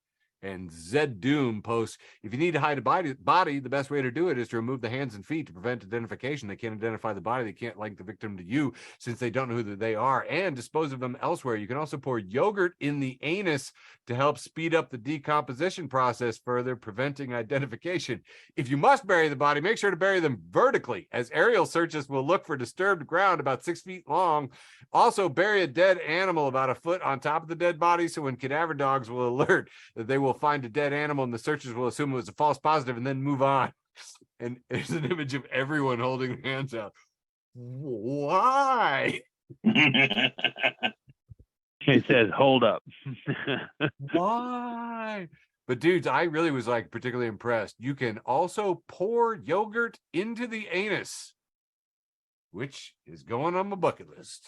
And Zed Doom posts, if you need to hide a body, the best way to do it is to remove the hands and feet to prevent identification. They can't identify the body. They can't link the victim to you since they don't know who they are, and dispose of them elsewhere. You can also pour yogurt in the anus to help speed up the decomposition process, further preventing identification. If you must bury the body, make sure to bury them vertically, as aerial searches will look for disturbed ground about 6 feet long. Also, bury a dead animal about a foot on top of the dead body, so when cadaver dogs will alert that they will find a dead animal, and the searchers will assume it was a false positive and then move on. And there's an image of everyone holding their hands out. Why? It says, hold up. Why? But dudes, I really was like particularly impressed. You can also pour yogurt into the anus, which is going on my bucket list.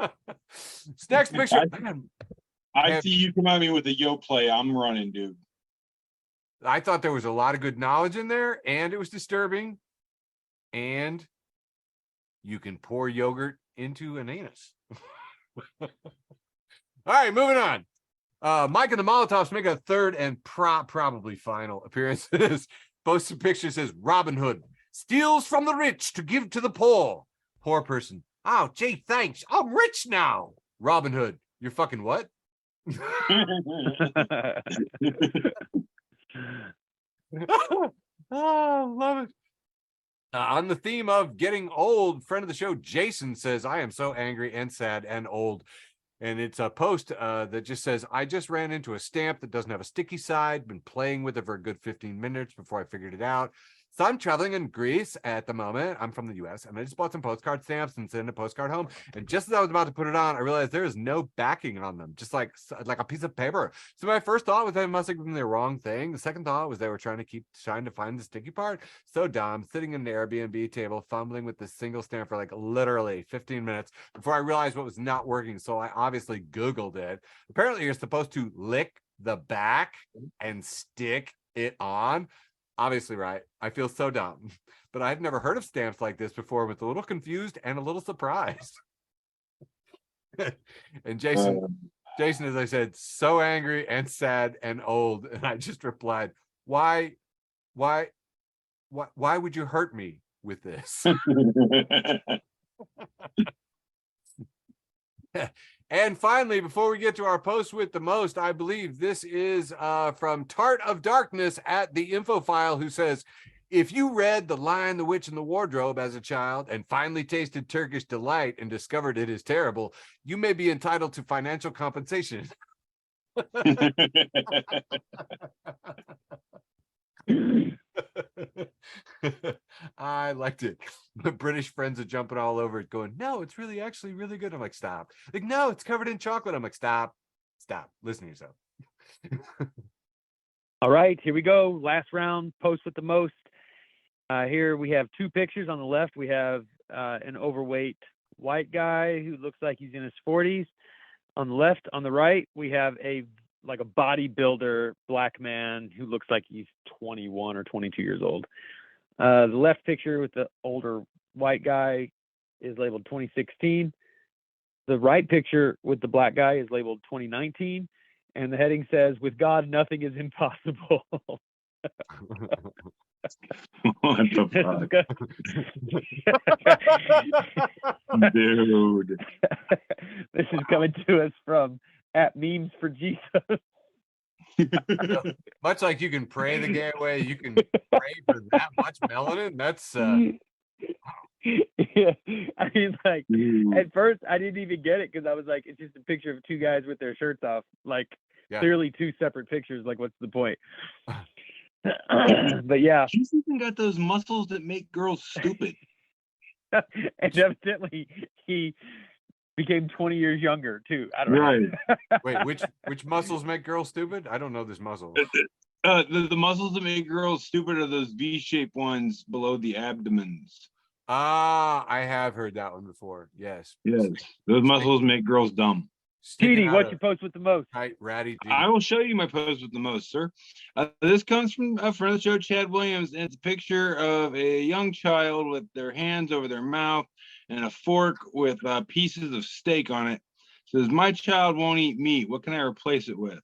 This next picture. I see you come at me with a yo play. I'm running, dude. I thought there was a lot of good knowledge in there, and it was disturbing. And you can pour yogurt into an anus. All right, moving on. Mike and the Molotovs make a third and probably final appearance. Posted picture says Robin Hood steals from the rich to give to the poor. Poor person. Oh, gee, thanks. I'm rich now. Robin Hood, you're fucking what? Oh, love it. On the theme of getting old, friend of the show Jason says, I am so angry and sad and old. And it's a post that just says, I just ran into a stamp that doesn't have a sticky side, been playing with it for a good 15 minutes before I figured it out. So I'm traveling in Greece at the moment. I'm from the US, and I just bought some postcard stamps and sent a postcard home. And just as I was about to put it on, I realized there is no backing on them, just like a piece of paper. So my first thought was they must have given the wrong thing. The second thought was they were trying to find the sticky part. So dumb, sitting in the Airbnb table, fumbling with this single stamp for like literally 15 minutes before I realized what was not working. So I obviously Googled it. Apparently you're supposed to lick the back and stick it on. Obviously, right. I feel so dumb, but I've never heard of stamps like this before. Was a little confused and a little surprised. And Jason, as I said, so angry and sad and old. And I just replied, why would you hurt me with this? And finally, before we get to our post with the most, I believe this is from Tart of Darkness at the Info File, who says, if you read The Lion, the Witch, and the Wardrobe as a child and finally tasted Turkish delight and discovered it is terrible, you may be entitled to financial compensation. I liked it. My British friends are jumping all over it, going, no, it's really actually really good. I'm like, stop. Like, no, it's covered in chocolate. I'm like, stop. Listen to yourself. All right, here we go. Last round, post with the most. Here we have two pictures. On the left, we have an overweight white guy who looks like he's in his 40s. On the left, on the right, we have a bodybuilder black man who looks like he's 21 or 22 years old. The left picture with the older white guy is labeled 2016. The right picture with the black guy is labeled 2019. And the heading says, "With God, nothing is impossible." What the fuck, dude? This is coming to us from @memes for Jesus. Much like you can pray the gay away, you can pray for that much melanin. That's Yeah, I mean, like Dude. at first I didn't even get it because I was like, it's just a picture of two guys with their shirts off, like clearly two separate pictures. Like, what's the point? But yeah, He's even got those muscles that make girls stupid. and evidently he became 20 years younger too. I don't know. Wait, which muscles make girls stupid? I don't know this muscle. The muscles that make girls stupid are those V-shaped ones below the abdomens. Ah, I have heard that one before. Yes. Yes, those muscles make girls dumb. Petey, what's your post with the most? Tight, ratty. I will show you my post with the most, sir. This comes from a friend of the show, Chad Williams, and it's a picture of a young child with their hands over their mouth and a fork with pieces of steak on it. It says, "My child won't eat meat. What can I replace it with?"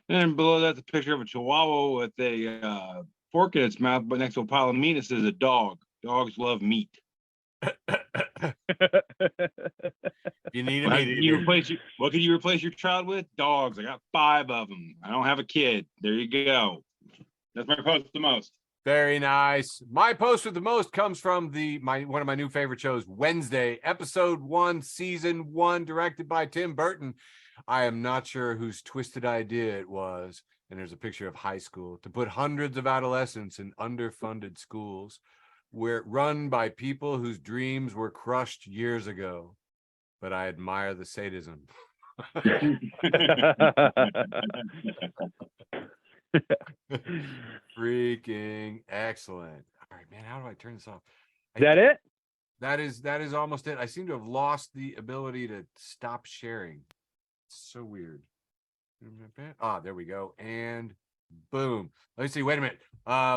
And then below that's a picture of a chihuahua with a fork in its mouth, but next to a pile of meat it says, "A dog. Dogs love meat." You need a What meat. what could you replace your child with? Dogs. I got 5 of them. I don't have a kid. There you go. That's my post with the most. Very nice. My post with the most comes from one of my new favorite shows, Wednesday, episode 1, season 1, directed by Tim Burton. I am not sure whose twisted idea it was, and there's a picture of high school, to put hundreds of adolescents in underfunded schools where run by people whose dreams were crushed years ago. But I admire the sadism. Freaking excellent. All right, man, how do I turn this off? Is that it? That is almost it. I seem to have lost the ability to stop sharing. It's so weird. Ah, there we go. And boom. Let me see. Wait a minute.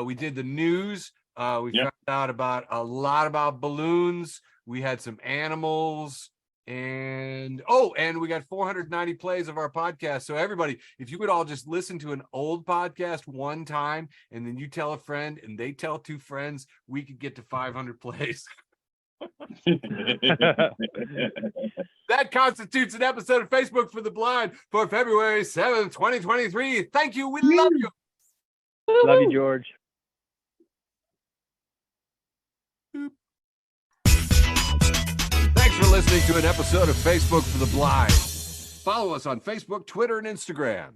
We did the news. We found out about a lot about balloons. We had some animals. And we got 490 plays of our podcast. So everybody, if you would all just listen to an old podcast one time, and then you tell a friend and they tell 2 friends, we could get to 500 plays. That constitutes an episode of Facebook for the Blind for February 7th, 2023. Thank you. We love you. Love you, George. Thanks for listening to an episode of Facebook for the Blind. Follow us on Facebook, Twitter, and Instagram.